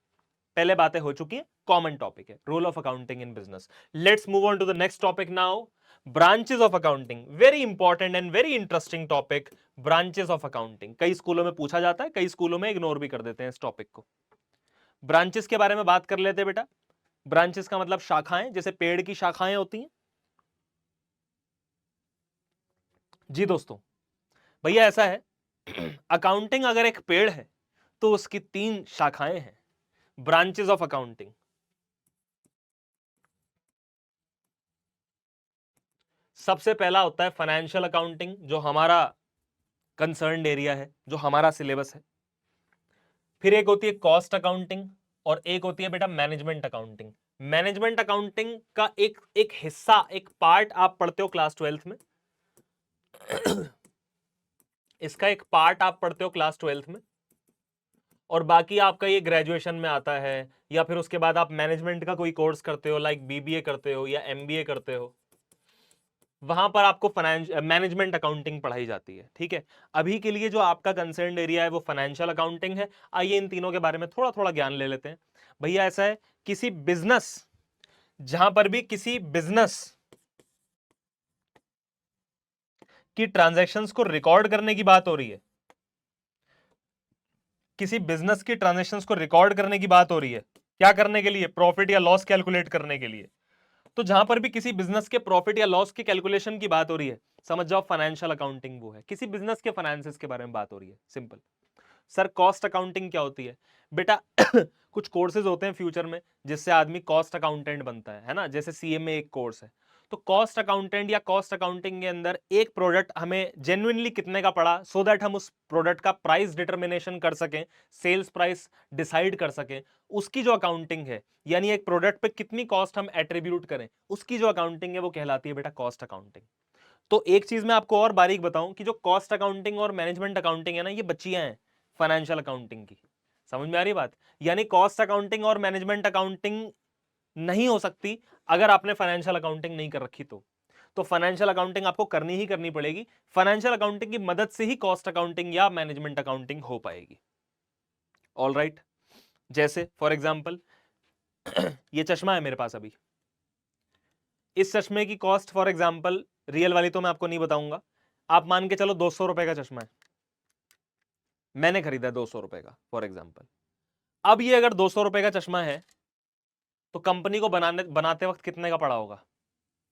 पहले बातें हो चुकी है, कॉमन टॉपिक है role of accounting in business. Let's move on to the next topic now, branches of accounting. Very important and very interesting topic, branches of accounting. कई स्कूलों में पूछा जाता है, कई स्कूलों में इग्नोर भी कर देते हैं इस टॉपिक को। ब्रांचेस के बारे में बात कर लेते हैं बेटा। ब्रांचेस का मतलब शाखाएं, जैसे पेड़ की शाखाएं होती हैं। जी दोस्तों, भैया ऐसा है, अकाउंटिंग अगर एक पेड़ है तो उसकी 3 शाखाएं हैं, ब्रांचेस ऑफ अकाउंटिंग। सबसे पहला होता है फाइनेंशियल अकाउंटिंग, जो हमारा कंसर्न्ड एरिया है, जो हमारा सिलेबस है। फिर एक होती है कॉस्ट अकाउंटिंग, और एक होती है बेटा मैनेजमेंट अकाउंटिंग। मैनेजमेंट अकाउंटिंग का एक एक हिस्सा, एक पार्ट आप पढ़ते हो क्लास 12th में। इसका एक पार्ट आप पढ़ते हो क्लास 12th में, और बाकी आपका ये ग्रेजुएशन में आता है, या फिर उसके बाद आप मैनेजमेंट का कोई कोर्स करते हो, लाइक बीबीए करते हो या एमबीए करते हो, वहां पर आपको मैनेजमेंट अकाउंटिंग पढ़ाई जाती है। ठीक है, अभी के लिए जो आपका कंसर्न्ड एरिया है वो फाइनेंशियल अकाउंटिंग है। आइए इन तीनों के बारे में थोड़ा थोड़ा ज्ञान ले लेते हैं। भैया ऐसा है, किसी बिजनेस, जहां पर भी किसी बिजनेस की ट्रांजैक्शंस को रिकॉर्ड करने की बात हो रही है, किसी बिजनेस की ट्रांजैक्शंस को रिकॉर्ड करने की बात हो रही है, क्या करने के लिए? प्रॉफिट या लॉस कैलकुलेट करने के लिए। तो जहां पर भी किसी बिजनेस के प्रॉफिट या लॉस की कैलकुलेशन की बात हो रही है, समझ जाओ फाइनेंशियल अकाउंटिंग वो है। किसी बिजनेस के फाइनेंसेस के बारे में बात हो रही है, सिंपल। सर कॉस्ट अकाउंटिंग क्या होती है? बेटा कुछ कोर्सेज होते हैं फ्यूचर में जिससे आदमी कॉस्ट अकाउंटेंट बनता है ना, जैसे सीएमए एक कोर्स है। तो कॉस्ट अकाउंटेंट या कॉस्ट अकाउंटिंग के अंदर एक प्रोडक्ट हमें जेन्युइनली कितने का पड़ा, सो दैट हम उस प्रोडक्ट का प्राइस डिटर्मिनेशन कर सकें, सेल्स प्राइस डिसाइड कर सकें, उसकी जो अकाउंटिंग है, यानी एक प्रोडक्ट पे कितनी कॉस्ट हम एट्रीब्यूट करें, उसकी जो अकाउंटिंग है वो कहलाती है बेटा कॉस्ट अकाउंटिंग। तो एक चीज मैं आपको और बारीक बताऊं कि जो कॉस्ट अकाउंटिंग और मैनेजमेंट अकाउंटिंग है ना, ये बच्चियां हैं फाइनेंशियल अकाउंटिंग की। समझ में आ रही बात? यानी कॉस्ट अकाउंटिंग और मैनेजमेंट अकाउंटिंग नहीं हो सकती अगर आपने फाइनेंशियल अकाउंटिंग नहीं कर रखी तो फाइनेंशियल अकाउंटिंग आपको करनी ही करनी पड़ेगी। फाइनेंशियल अकाउंटिंग की मदद से ही कॉस्ट अकाउंटिंग या मैनेजमेंट अकाउंटिंग हो पाएगी। ऑल राइट, जैसे फॉर एग्जाम्पल ये चश्मा है मेरे पास अभी, इस चश्मे की कॉस्ट फॉर एग्जाम्पल, रियल वाली तो मैं आपको नहीं बताऊंगा, आप मान के चलो 200 रुपए का चश्मा है, मैंने खरीदा 200 रुपए का फॉर एग्जाम्पल। अब ये अगर 200 रुपए का चश्मा है तो कंपनी को बनाते वक्त कितने का पड़ा होगा?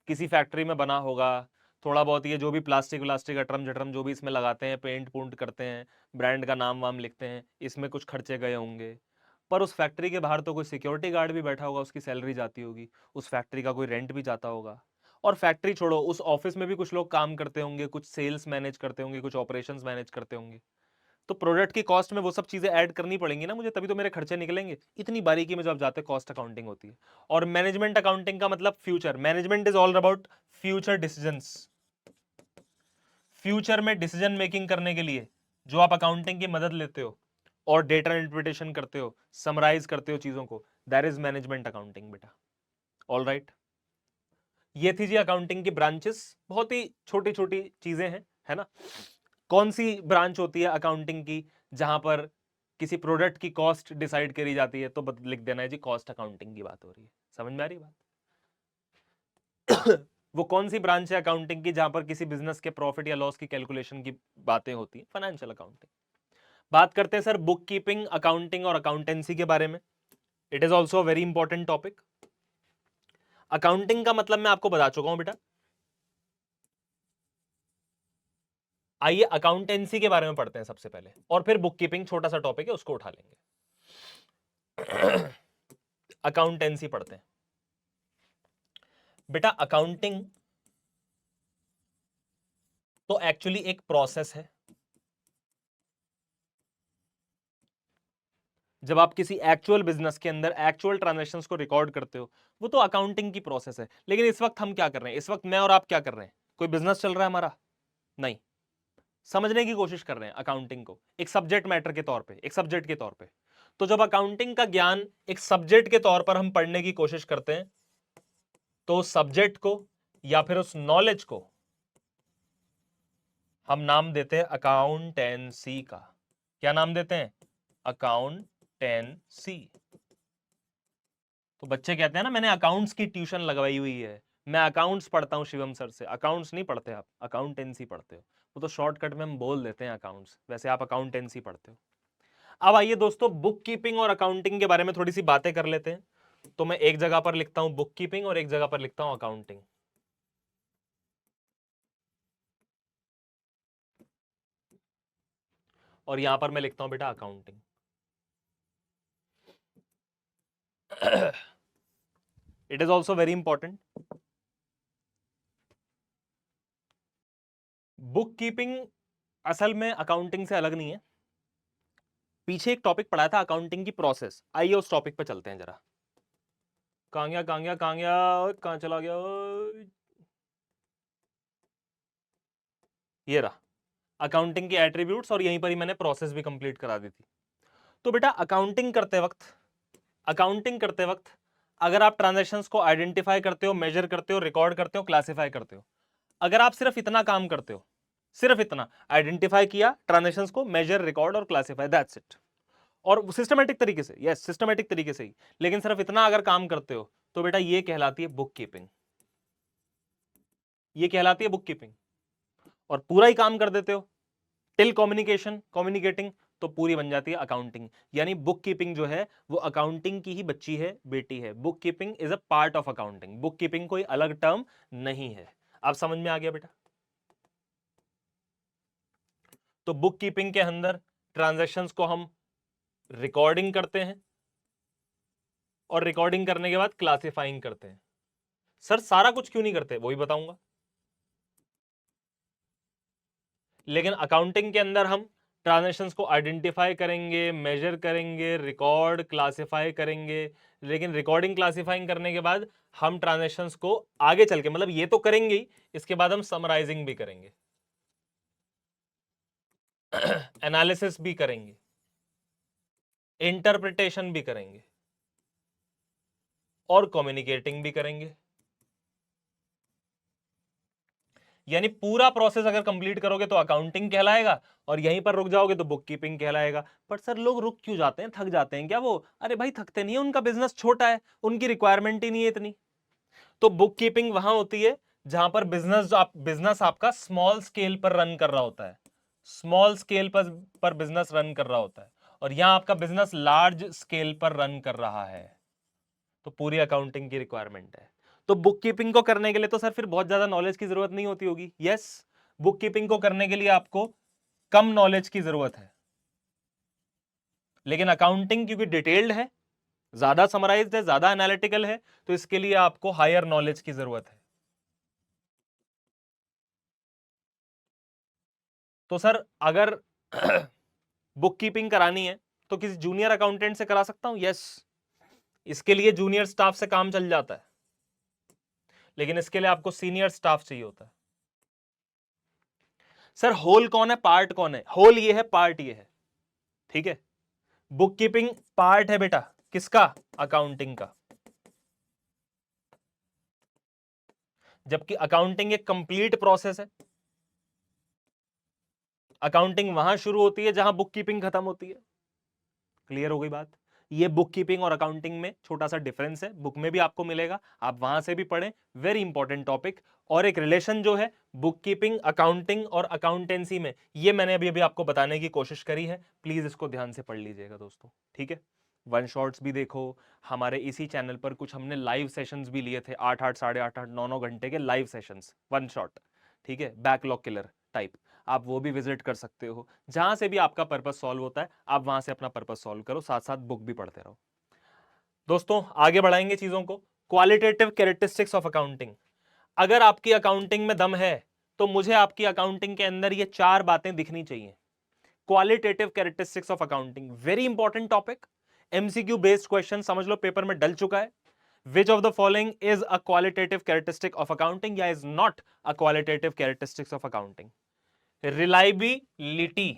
किसी फैक्ट्री में बना होगा, थोड़ा बहुत ये जो भी प्लास्टिक व्लास्टिक अटरम जटरम जो भी इसमें लगाते हैं, पेंट पूंट करते हैं, ब्रांड का नाम वाम लिखते हैं, इसमें कुछ खर्चे गए होंगे। पर उस फैक्ट्री के बाहर तो कोई सिक्योरिटी गार्ड भी बैठा होगा, उसकी सैलरी जाती होगी, उस फैक्ट्री का कोई रेंट भी जाता होगा। और फैक्ट्री छोड़ो, उस ऑफिस में भी कुछ लोग काम करते होंगे, कुछ सेल्स मैनेज करते होंगे, कुछ ऑपरेशंस मैनेज करते होंगे। तो प्रोडक्ट की कॉस्ट में वो सब चीजें ऐड करनी पड़ेंगी ना मुझे, तभी तो मेरे खर्चे निकलेंगे। इतनी बारीकी में जब जाते हैं, कॉस्ट अकाउंटिंग होती है। और मैनेजमेंट अकाउंटिंग का मतलब future, management is all about future decisions. Future में डिसीजन मेकिंग करने के लिए जो आप अकाउंटिंग की मदद लेते हो और डेटा इंटरप्रिटेशन करते हो, समराइज करते हो चीजों को, दैट इज मैनेजमेंट अकाउंटिंग बेटा। ऑल राइट, ये थी जी अकाउंटिंग की ब्रांचेस, बहुत ही छोटी छोटी चीजें हैं, है ना। कौन सी ब्रांच होती है अकाउंटिंग की जहां पर किसी प्रोडक्ट की कॉस्ट डिसाइड करी जाती है? तो लिख देना है जी कॉस्ट अकाउंटिंग की बात हो रही है। समझ में आ रही बात? वो कौन सी ब्रांच है अकाउंटिंग की जहां पर किसी बिजनेस के प्रॉफिट या लॉस की कैलकुलेशन की बातें होती है? Financial accounting. बात करते हैं सर बुक कीपिंग, अकाउंटिंग और अकाउंटेंसी के बारे में। It is also very important topic. Accounting का मतलब मैं आपको बता चुका हूं बेटा। आइए अकाउंटेंसी के बारे में पढ़ते हैं सबसे पहले, और फिर बुक कीपिंग छोटा सा टॉपिक है, उसको उठा लेंगे। अकाउंटेंसी पढ़ते हैं बेटा। अकाउंटिंग तो एक्चुअली एक प्रोसेस है। जब आप किसी एक्चुअल बिजनेस के अंदर एक्चुअल ट्रांजैक्शंस को रिकॉर्ड करते हो, वो तो अकाउंटिंग की प्रोसेस है। लेकिन इस वक्त हम क्या कर रहे हैं? इस वक्त मैं और आप क्या कर रहे हैं? कोई बिजनेस चल रहा है हमारा? नहीं। समझने की कोशिश कर रहे हैं अकाउंटिंग को एक सब्जेक्ट मैटर के तौर पे, एक सब्जेक्ट के तौर पे। तो जब अकाउंटिंग का ज्ञान एक सब्जेक्ट के तौर पर हम पढ़ने की कोशिश करते हैं, तो उस सब्जेक्ट को या फिर उस नॉलेज को हम नाम देते हैं अकाउंटेंसी का। क्या नाम देते हैं? अकाउंटेंसी। तो बच्चे कहते हैं ना, मैंने अकाउंट्स की ट्यूशन लगवाई हुई है, मैं अकाउंट्स पढ़ता हूं शिवम सर से। अकाउंट्स नहीं पढ़ते आप, अकाउंटेंसी पढ़ते हो। वो तो शॉर्टकट में हम बोल देते हैं अकाउंट्स, वैसे आप अकाउंटेंसी पढ़ते हो। अब आइए दोस्तों, बुक कीपिंग और अकाउंटिंग के बारे में थोड़ी सी बातें कर लेते हैं। तो मैं एक जगह पर लिखता हूं बुक कीपिंग और एक जगह पर लिखता हूं अकाउंटिंग। और यहां पर मैं लिखता हूं बेटा accounting. It is also very important. Book keeping असल में अकाउंटिंग से अलग नहीं है। पीछे एक टॉपिक पढ़ा था अकाउंटिंग की प्रोसेस, आइए उस टॉपिक पे चलते हैं जरा। कहां गया कहां गया कहां गया, कहां चला गया? ये रहा अकाउंटिंग की एट्रीब्यूट्स, और यहीं पर ही मैंने प्रोसेस भी कंप्लीट करा दी थी। तो बेटा अकाउंटिंग करते वक्त अगर आप ट्रांजैक्शंस को आइडेंटिफाई करते हो, मेजर करते हो, रिकॉर्ड करते हो, क्लासिफाई करते हो, अगर आप सिर्फ इतना काम करते हो, सिर्फ इतना आइडेंटिफाई किया ट्रांजैक्शंस को, मेजर, रिकॉर्ड और क्लासिफाई, दैट्स इट, और सिस्टमैटिक तरीके से, यस सिस्टमैटिक तरीके से ही, लेकिन सिर्फ इतना अगर काम करते हो, तो बेटा ये कहलाती है बुक कीपिंग। ये कहलाती है बुक कीपिंग। और पूरा ही काम कर देते हो टिल कम्युनिकेटिंग, तो पूरी बन जाती है अकाउंटिंग। यानी बुक कीपिंग जो है वो अकाउंटिंग की ही बच्ची है, बेटी है। Book keeping is a part of accounting. Book keeping कोई अलग टर्म नहीं है। आप समझ में आ गया बेटा? तो बुक कीपिंग के अंदर ट्रांजैक्शंस को हम रिकॉर्डिंग करते हैं, और रिकॉर्डिंग करने के बाद क्लासिफाइंग करते हैं। सर सारा कुछ क्यों नहीं करते? वो भी बताऊंगा। लेकिन अकाउंटिंग के अंदर हम ट्रांजैक्शंस को आइडेंटिफाई करेंगे, मेजर करेंगे, रिकॉर्ड क्लासिफाई करेंगे। लेकिन रिकॉर्डिंग क्लासिफाइंग करने के बाद हम ट्रांजैक्शंस को आगे चल के, मतलब ये तो करेंगे ही, इसके बाद हम समराइजिंग भी करेंगे, एनालिसिस भी करेंगे, इंटरप्रिटेशन भी करेंगे, और कम्युनिकेटिंग भी करेंगे। यानी पूरा प्रोसेस अगर कंप्लीट करोगे तो अकाउंटिंग कहलाएगा, और यहीं पर रुक जाओगे तो बुक कीपिंग कहलाएगा। पर सर लोग रुक क्यों जाते हैं, थक जाते हैं क्या वो? अरे भाई थकते नहीं है, उनका बिजनेस छोटा है, उनकी रिक्वायरमेंट ही नहीं है इतनी। तो बुक कीपिंग वहां होती है जहां पर बिजनेस आपका स्मॉल स्केल पर रन कर रहा होता है, स्मॉल स्केल पर बिजनेस रन कर रहा होता है, और यहां आपका बिजनेस लार्ज स्केल पर रन कर रहा है, तो पूरी अकाउंटिंग की रिक्वायरमेंट है। तो बुक कीपिंग को करने के लिए तो सर फिर बहुत ज्यादा नॉलेज की जरूरत नहीं होती होगी। यस, बुक कीपिंग को करने के लिए आपको कम नॉलेज की जरूरत है। लेकिन अकाउंटिंग क्योंकि डिटेल्ड है, ज्यादा समराइज्ड है, ज्यादा एनालिटिकल है, तो इसके लिए आपको हायर नॉलेज की जरूरत है। तो सर अगर बुक कीपिंग करानी है तो किसी जूनियर अकाउंटेंट से करा सकता हूं? यस, इसके लिए जूनियर स्टाफ से काम चल जाता है, लेकिन इसके लिए आपको सीनियर स्टाफ चाहिए होता है। सर होल कौन है, पार्ट कौन है? होल ये है, पार्ट ये है, ठीक है। बुक कीपिंग पार्ट है बेटा, किसका? अकाउंटिंग का। जबकि अकाउंटिंग एक कंप्लीट प्रोसेस है। अकाउंटिंग वहां शुरू होती है जहां बुक कीपिंग खत्म होती है। क्लियर हो गई बात? ये बुक कीपिंग और अकाउंटिंग में छोटा सा डिफरेंस है, बुक में भी आपको मिलेगा, आप वहां से भी पढ़ें, वेरी इंपॉर्टेंट टॉपिक। और एक रिलेशन जो है बुक कीपिंग, अकाउंटिंग और अकाउंटेंसी में, ये मैंने अभी अभी आपको बताने की कोशिश करी है, प्लीज इसको ध्यान से पढ़ लीजिएगा दोस्तों, ठीक है। वन शॉट्स भी देखो, हमारे इसी चैनल पर कुछ हमने लाइव सेशंस भी लिए थे, 8-8, 8.5, 9-9 घंटे के लाइव सेशंस, वन शॉट, ठीक है, बैकलॉग किलर टाइप, आप वो भी विजिट कर सकते हो। जहां से भी आपका पर्पस सॉल्व होता है आप वहां से अपना पर्पस सॉल्व करो, साथ साथ बुक भी पढ़ते रहो। दोस्तों आगे बढ़ाएंगे चीजों को। Qualitative characteristics of accounting. अगर आपकी अकाउंटिंग में दम है तो मुझे आपकी अकाउंटिंग के अंदर ये 4 बातें दिखनी चाहिए। Qualitative characteristics of accounting, very important topic, MCQ based question समझ लो पेपर में डल चुका है। Which of the following is a qualitative characteristic of accounting या is not a qualitative characteristics of accounting? Reliability,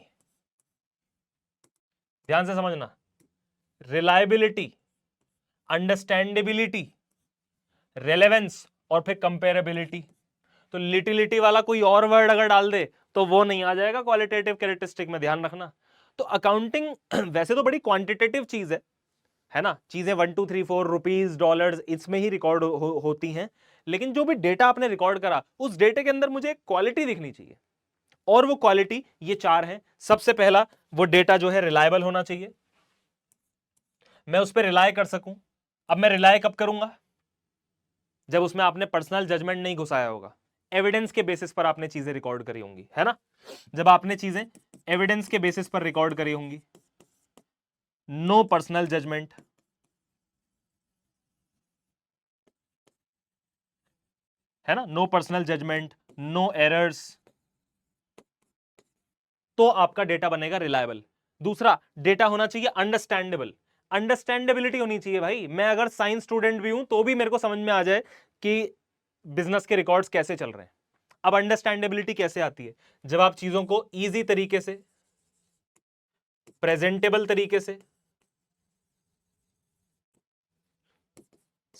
ध्यान से समझना, reliability, understandability, relevance और फिर comparability। तो लिटिलिटी वाला कोई और वर्ड अगर डाल दे तो वो नहीं आ जाएगा क्वालिटेटिव कैरेक्टरिस्टिक में, ध्यान रखना। तो अकाउंटिंग वैसे तो बड़ी क्वांटिटेटिव चीज है ना, चीजें 1 2 3 4 रुपीज डॉलर्स इसमें ही रिकॉर्ड होती हैं, लेकिन जो भी डेटा आपने रिकॉर्ड करा उस डेटे के अंदर मुझे क्वालिटी दिखनी चाहिए, और वो क्वालिटी ये 4 हैं। सबसे पहला, वो डेटा जो है रिलायबल होना चाहिए, मैं उस पर रिलाय कर सकूं। अब मैं रिलाय कब करूंगा? जब उसमें आपने पर्सनल जजमेंट नहीं घुसाया होगा, एविडेंस के बेसिस पर आपने चीजें रिकॉर्ड करी होंगी, है ना। जब आपने चीजें एविडेंस के बेसिस पर रिकॉर्ड करी होंगी, नो पर्सनल जजमेंट, है ना, no personal judgement, no errors, तो आपका डेटा बनेगा रिलायबल। दूसरा, डेटा होना चाहिए अंडरस्टैंडेबल, अंडरस्टैंडेबिलिटी होनी चाहिए भाई। मैं अगर साइंस स्टूडेंट भी हूं तो भी मेरे को समझ में आ जाए कि बिजनेस के रिकॉर्ड्स कैसे चल रहे हैं। अब अंडरस्टैंडेबिलिटी कैसे आती है? जब आप चीजों को इजी तरीके से, प्रेजेंटेबल तरीके से,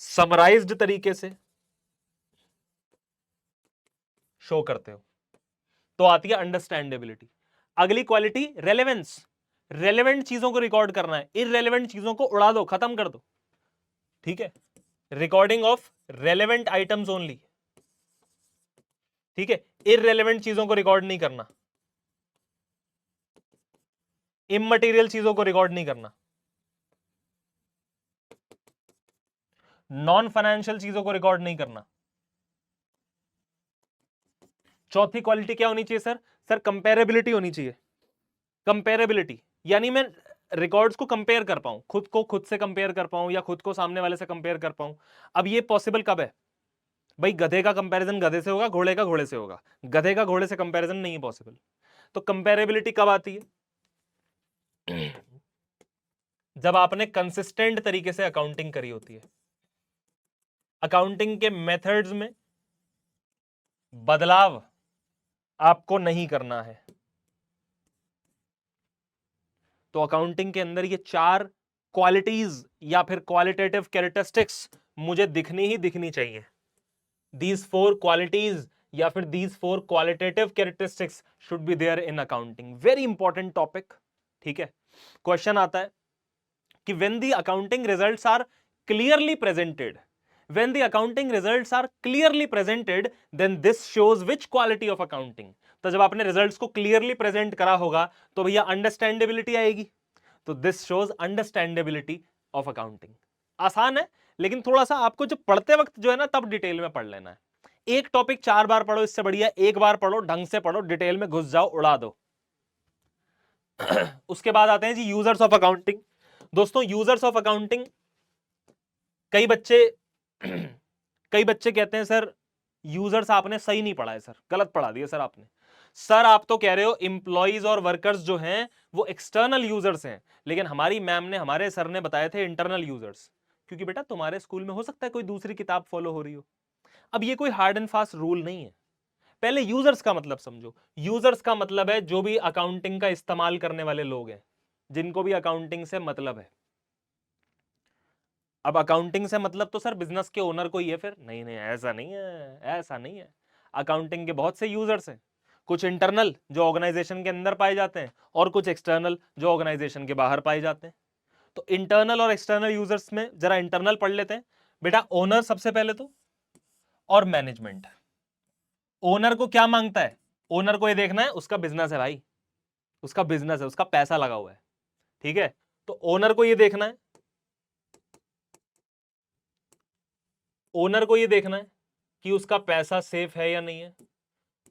समराइज्ड तरीके से शो करते हो तो आती है अंडरस्टैंडेबिलिटी। अगली क्वालिटी रेलेवेंस, रेलेवेंट चीजों को रिकॉर्ड करना है, इररेलेवेंट चीजों को उड़ा दो, खत्म कर दो, ठीक है। Recording of relevant items only, ठीक है, इररेलेवेंट चीजों को रिकॉर्ड नहीं करना, इममटेरियल चीजों को रिकॉर्ड नहीं करना, नॉन फाइनेंशियल चीजों को रिकॉर्ड नहीं करना। चौथी क्वालिटी क्या होनी चाहिए सर? सर कंपेरेबिलिटी होनी चाहिए। कंपेरेबिलिटी यानी मैं रिकॉर्ड्स को कंपेयर कर पाऊं, खुद को खुद से कंपेयर कर पाऊं या खुद को सामने वाले से कंपेयर कर पाऊं। अब ये पॉसिबल कब है भाई? गधे का कंपैरिजन गधे से होगा, घोड़े का घोड़े से होगा, गधे का घोड़े से कंपैरिजन नहीं है पॉसिबल। तो कंपेरेबिलिटी कब आती है? जब आपने कंसिस्टेंट तरीके से अकाउंटिंग करी होती है, अकाउंटिंग के मेथड्स में बदलाव आपको नहीं करना है। तो अकाउंटिंग के अंदर ये 4 क्वालिटीज या फिर क्वालिटेटिव कैरेक्टरिस्टिक्स मुझे दिखनी ही दिखनी चाहिए। These 4 qualities या फिर these 4 qualitative characteristics should be there in accounting. Very important topic, ठीक है। क्वेश्चन आता है कि when the accounting results are clearly presented, when the accounting results are clearly presented, then this shows which quality of accounting. तो जब आपने results को clearly present करा होगा तो भैया अंडरस्टैंडेबिलिटी आएगी, तो this shows understandability of accounting. आसान है, लेकिन थोड़ा सा आपको जो पढ़ते वक्त जो है ना तब डिटेल में पढ़ लेना है। एक टॉपिक 4 बार पढ़ो, इससे बढ़िया एक बार पढ़ो, ढंग से पढ़ो, डिटेल में घुस जाओ, उड़ा दो। उसके बाद आते हैं जी यूजर्स ऑफ अकाउंटिंग। दोस्तों यूजर्स ऑफ अकाउंटिंग, कई बच्चे कहते हैं सर यूजर्स आपने सही नहीं पढ़ा है सर, गलत पढ़ा दिया सर आपने। सर आप तो कह रहे हो इंप्लॉइज और वर्कर्स जो हैं वो एक्सटर्नल यूजर्स हैं, लेकिन हमारी मैम ने, हमारे सर ने बताए थे इंटरनल यूजर्स, क्योंकि बेटा तुम्हारे स्कूल में हो सकता है कोई दूसरी किताब फॉलो हो रही हो। अब ये कोई हार्ड एंड फास्ट रूल नहीं है। पहले यूजर्स का मतलब समझो। यूजर्स का मतलब है जो भी अकाउंटिंग का इस्तेमाल करने वाले लोग हैं, जिनको भी अकाउंटिंग से मतलब है। अब अकाउंटिंग से मतलब तो सर बिजनेस के ओनर को ही है? फिर नहीं नहीं, ऐसा नहीं है, ऐसा नहीं है। अकाउंटिंग के बहुत से यूजर्स हैं, कुछ इंटरनल जो ऑर्गेनाइजेशन के अंदर पाए जाते हैं और कुछ एक्सटर्नल जो ऑर्गेनाइजेशन के बाहर पाए जाते हैं। तो इंटरनल और एक्सटर्नल यूजर्स में जरा इंटरनल पढ़ लेते हैं बेटा। ओनर सबसे पहले तो, और मैनेजमेंट। ओनर को क्या मांगता है? ओनर को ये देखना है उसका बिजनेस है भाई, उसका बिजनेस है, उसका पैसा लगा हुआ है, ठीक है। तो ओनर को ये देखना है ओनर को ये देखना है कि उसका पैसा सेफ है या नहीं है,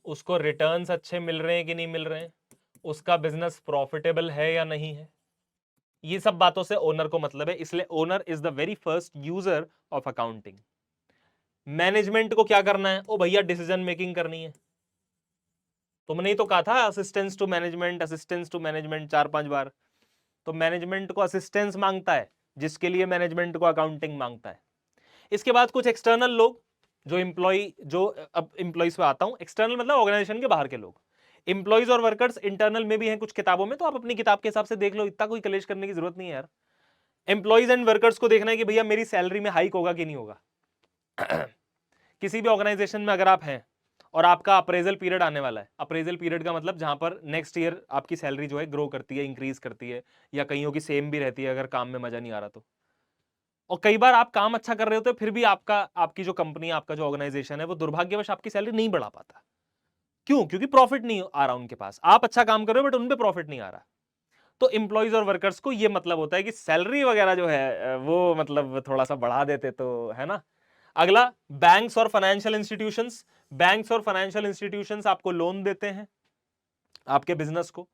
उसको रिटर्न्स अच्छे मिल रहे हैं कि नहीं मिल रहे हैं, उसका बिजनेस प्रॉफिटेबल है या नहीं है। ये सब बातों से ओनर को मतलब है, इसलिए owner is the very first user of accounting. Management को क्या करना है? ओ भैया डिसीजन मेकिंग करनी है। तुमने ही तो कहा था assistance to management, assistance to management 4-5 बार। तो मैनेजमेंट को असिस्टेंस मांगता है, जिसके लिए मैनेजमेंट को अकाउंटिंग मांगता है। इसके बाद कुछ एक्सटर्नल लोग, जो एम्प्लॉय, जो अब एम्प्लॉइज पे आता हूं, एक्सटर्नल मतलब ऑर्गेनाइजेशन के बाहर के लोग। एम्प्लॉइज और वर्कर्स इंटरनल में भी हैं कुछ किताबों में, तो आप अपनी किताब के हिसाब से देख लो, इतना कोई कलेश करने की जरूरत नहीं है यार। एम्प्लॉइज एंड वर्कर्स को देखना है कि भैया मेरी सैलरी में हाइक होगा कि नहीं होगा। किसी भी ऑर्गेनाइजेशन में अगर आप हैं और आपका अप्रेजल पीरियड आने वाला है, अप्रेजल पीरियड का मतलब जहां पर नेक्स्ट ईयर आपकी सैलरी जो है ग्रो करती है, इंक्रीज करती है, या कईयों की सेम भी रहती है अगर काम में मजा नहीं आ रहा तो। और कई बार आप काम अच्छा कर रहे होते हो फिर भी आपकी जो कंपनी, आपका जो ऑर्गेनाइजेशन है, वो दुर्भाग्यवश आपकी सैलरी नहीं बढ़ा पाता। क्यों? क्योंकि प्रॉफिट नहीं आ रहा उनके पास। आप अच्छा काम कर रहे हो बट उनपे प्रॉफिट नहीं आ रहा। तो एम्प्लॉइज और वर्कर्स को ये मतलब होता है कि सैलरी वगैरह जो है वो मतलब थोड़ा सा बढ़ा देते तो, है ना। अगला, बैंक्स और फाइनेंशियल इंस्टीट्यूशंस। बैंक्स और फाइनेंशियल इंस्टीट्यूशंस आपको लोन देते हैं, आपके बिजनेस को,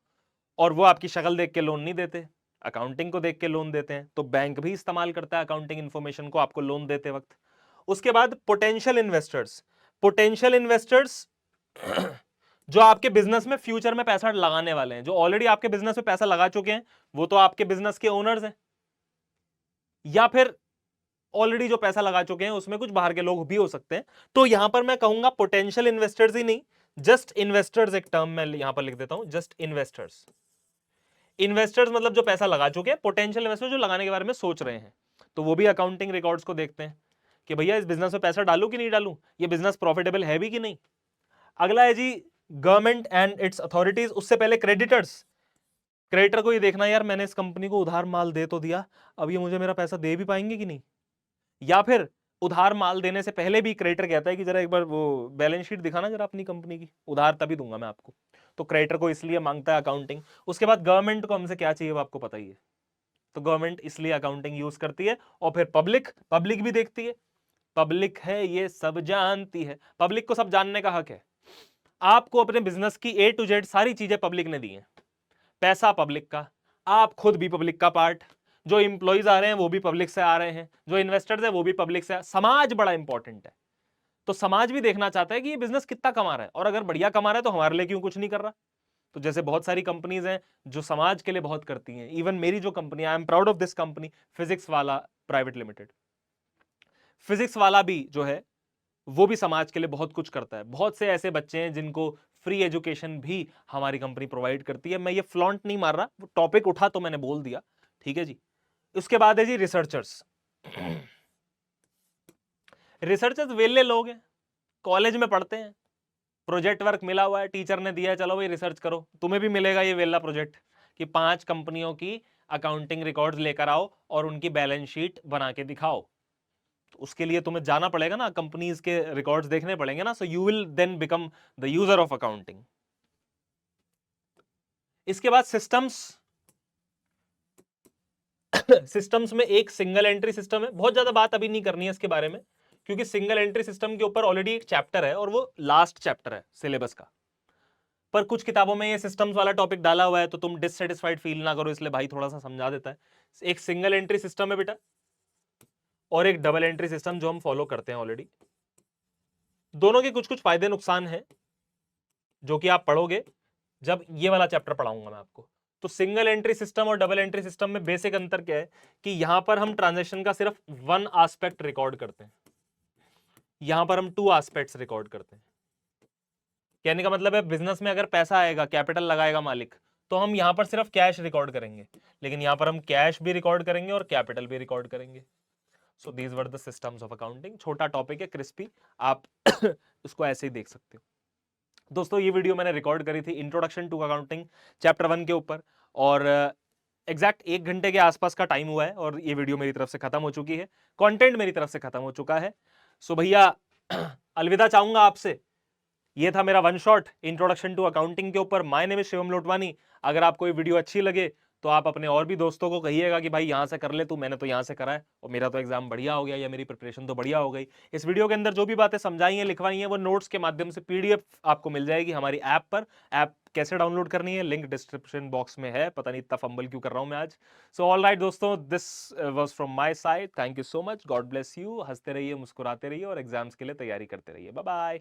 और वो आपकी शक्ल देख के लोन नहीं देते, अकाउंटिंग को देख के लोन देते हैं। तो बैंक भी इस्तेमाल करता है अकाउंटिंग इंफॉर्मेशन को आपको लोन देते वक्त। उसके बाद पोटेंशियल इन्वेस्टर्स। पोटेंशियल इन्वेस्टर्स जो आपके बिजनेस में फ्यूचर में पैसा लगाने वाले हैं, जो ऑलरेडी आपके बिजनेस में पैसा लगा चुके हैं, वो तो आपके बिजनेस के ओनर्स हैं, या फिर ऑलरेडी जो पैसा लगा चुके हैं उसमें कुछ बाहर के लोग भी हो सकते हैं। तो यहां पर मैं कहूंगा पोटेंशियल इन्वेस्टर्स ही नहीं, जस्ट इन्वेस्टर्स एक टर्म मैं यहां पर लिख देता हूं, जस्ट इन्वेस्टर्स। इन्वेस्टर्स मतलब जो पैसा लगा चुके हैं, पोटेंशियल इन्वेस्टर जो लगाने के बारे में सोच रहे हैं, तो वो भी अकाउंटिंग रिकॉर्ड्स को देखते हैं कि भैया इस बिजनेस में पैसा डालूं कि नहीं डालूं, ये बिजनेस प्रॉफिटेबल है भी कि नहीं। अगला है जी गवर्नमेंट एंड इट्स अथॉरिटीज। उससे पहले क्रेडिटर्स। क्रेडिटर को ये देखना यार मैंने इस कंपनी को उधार माल दे तो दिया, अब ये मुझे मेरा पैसा दे भी पाएंगे कि नहीं। या फिर उधार माल देने से पहले भी क्रेडिटर कहता है कि जरा एक बार वो बैलेंस शीट दिखाना जरा अपनी कंपनी की, उधार तभी दूंगा मैं आपको। तो क्रेडिटर को इसलिए मांगता है अकाउंटिंग। उसके बाद गवर्नमेंट को हमसे क्या चाहिए वो आपको पता ही है, तो गवर्नमेंट इसलिए अकाउंटिंग यूज करती है। और फिर पब्लिक, पब्लिक भी देखती है। पब्लिक है ये सब जानती है, पब्लिक को सब जानने का हक है। आपको अपने बिजनेस की A to Z सारी चीजें पब्लिक ने दी हैं। पैसा पब्लिक का, आप खुद भी पब्लिक का पार्ट, जो इंप्लॉइज आ रहे हैं वो भी पब्लिक से आ रहे हैं, जो इन्वेस्टर्स है वो भी पब्लिक से। समाज बड़ा इंपॉर्टेंट है, तो समाज भी देखना चाहता है कि ये बिजनेस कितना कमा रहा है, और अगर बढ़िया कमा रहा है तो हमारे लिए क्यों कुछ नहीं कर रहा। तो जैसे बहुत सारी कंपनीज हैं जो समाज के लिए बहुत करती हैं। इवन मेरी जो company, I am proud of this company, physics वाला प्राइवेट लिमिटेड। फिजिक्स वाला भी जो है वो भी समाज के लिए बहुत कुछ करता है। बहुत से ऐसे बच्चे हैं जिनको फ्री एजुकेशन भी हमारी कंपनी प्रोवाइड करती है। मैं ये फ्लॉन्ट नहीं मार रहा, वो टॉपिक उठा तो मैंने बोल दिया, ठीक है जी। उसके बाद है जी रिसर्चर्स। रिसर्चर्स वेले लोग हैं, कॉलेज में पढ़ते हैं, प्रोजेक्ट वर्क मिला हुआ है, टीचर ने दिया है, चलो भाई रिसर्च करो। तुम्हें भी मिलेगा ये वेला प्रोजेक्ट कि 5 कंपनियों की अकाउंटिंग रिकॉर्ड्स लेकर आओ और उनकी बैलेंस शीट बना के दिखाओ। तो उसके लिए तुम्हें जाना पड़ेगा ना, कंपनीज के रिकॉर्ड्स देखने पड़ेंगे ना, so you will then become the user of accounting. इसके बाद सिस्टम्स। सिस्टम्स में एक सिंगल एंट्री सिस्टम है, बहुत ज्यादा बात अभी नहीं करनी है इसके बारे में, क्योंकि सिंगल एंट्री सिस्टम के ऊपर ऑलरेडी एक चैप्टर है और वो लास्ट चैप्टर है सिलेबस का। पर कुछ किताबों में ये सिस्टम्स वाला टॉपिक डाला हुआ है तो तुम डिससेटिस्फाइड फील ना करो, इसलिए भाई थोड़ा सा समझा देता है। एक सिंगल एंट्री सिस्टम है बेटा, और एक डबल एंट्री सिस्टम जो हम फॉलो करते हैं ऑलरेडी। दोनों के कुछ कुछ फायदे नुकसान हैं जो कि आप पढ़ोगे जब ये वाला चैप्टर पढ़ाऊंगा मैं आपको। तो सिंगल एंट्री सिस्टम और डबल एंट्री सिस्टम में बेसिक अंतर क्या है कि यहां पर हम ट्रांजैक्शन का सिर्फ 1 एस्पेक्ट रिकॉर्ड करते हैं, यहां पर हम 2 एस्पेक्ट्स रिकॉर्ड करते हैं। कहने का मतलब है बिजनेस में अगर पैसा आएगा, कैपिटल लगाएगा मालिक, तो हम यहां पर सिर्फ कैश रिकॉर्ड करेंगे, लेकिन यहां पर हम कैश भी रिकॉर्ड करेंगे और कैपिटल भी रिकॉर्ड करेंगे। So these were the systems of accounting. छोटा टॉपिक है, क्रिस्पी, आप इसको ऐसे ही देख सकते हो। दोस्तों ये वीडियो मैंने रिकॉर्ड करी थी इंट्रोडक्शन टू अकाउंटिंग चैप्टर 1 के ऊपर, और एग्जैक्ट 1 घंटे के आसपास का टाइम हुआ है और ये वीडियो मेरी तरफ से खत्म हो चुकी है, कंटेंट मेरी तरफ से खत्म हो चुका है। सो भैया अलविदा चाहूंगा आपसे। ये था मेरा one shot introduction to accounting के ऊपर। My name is Shivam Lotwani. अगर आपको ये वीडियो अच्छी लगे तो आप अपने और भी दोस्तों को कहिएगा कि भाई यहाँ से कर ले तू, मैंने तो यहाँ से करा है और मेरा तो एग्जाम बढ़िया हो गया या मेरी प्रिपरेशन तो बढ़िया हो गई। इस वीडियो के अंदर जो भी बातें समझाई हैं, लिखवाई हैं, वो नोट्स के माध्यम से पीडीएफ आपको मिल जाएगी हमारी ऐप पर। ऐप कैसे डाउनलोड करनी है, लिंक डिस्क्रिप्शन बॉक्स में है। पता नहीं इतना फंबल क्यों कर रहा हूं मैं आज। सो ऑल राइट दोस्तों, this was from my side. Thank you so much, God bless you. हंसते रहिए, मुस्कुराते रहिए और एग्जाम्स के लिए तैयारी करते रहिए। Bye bye.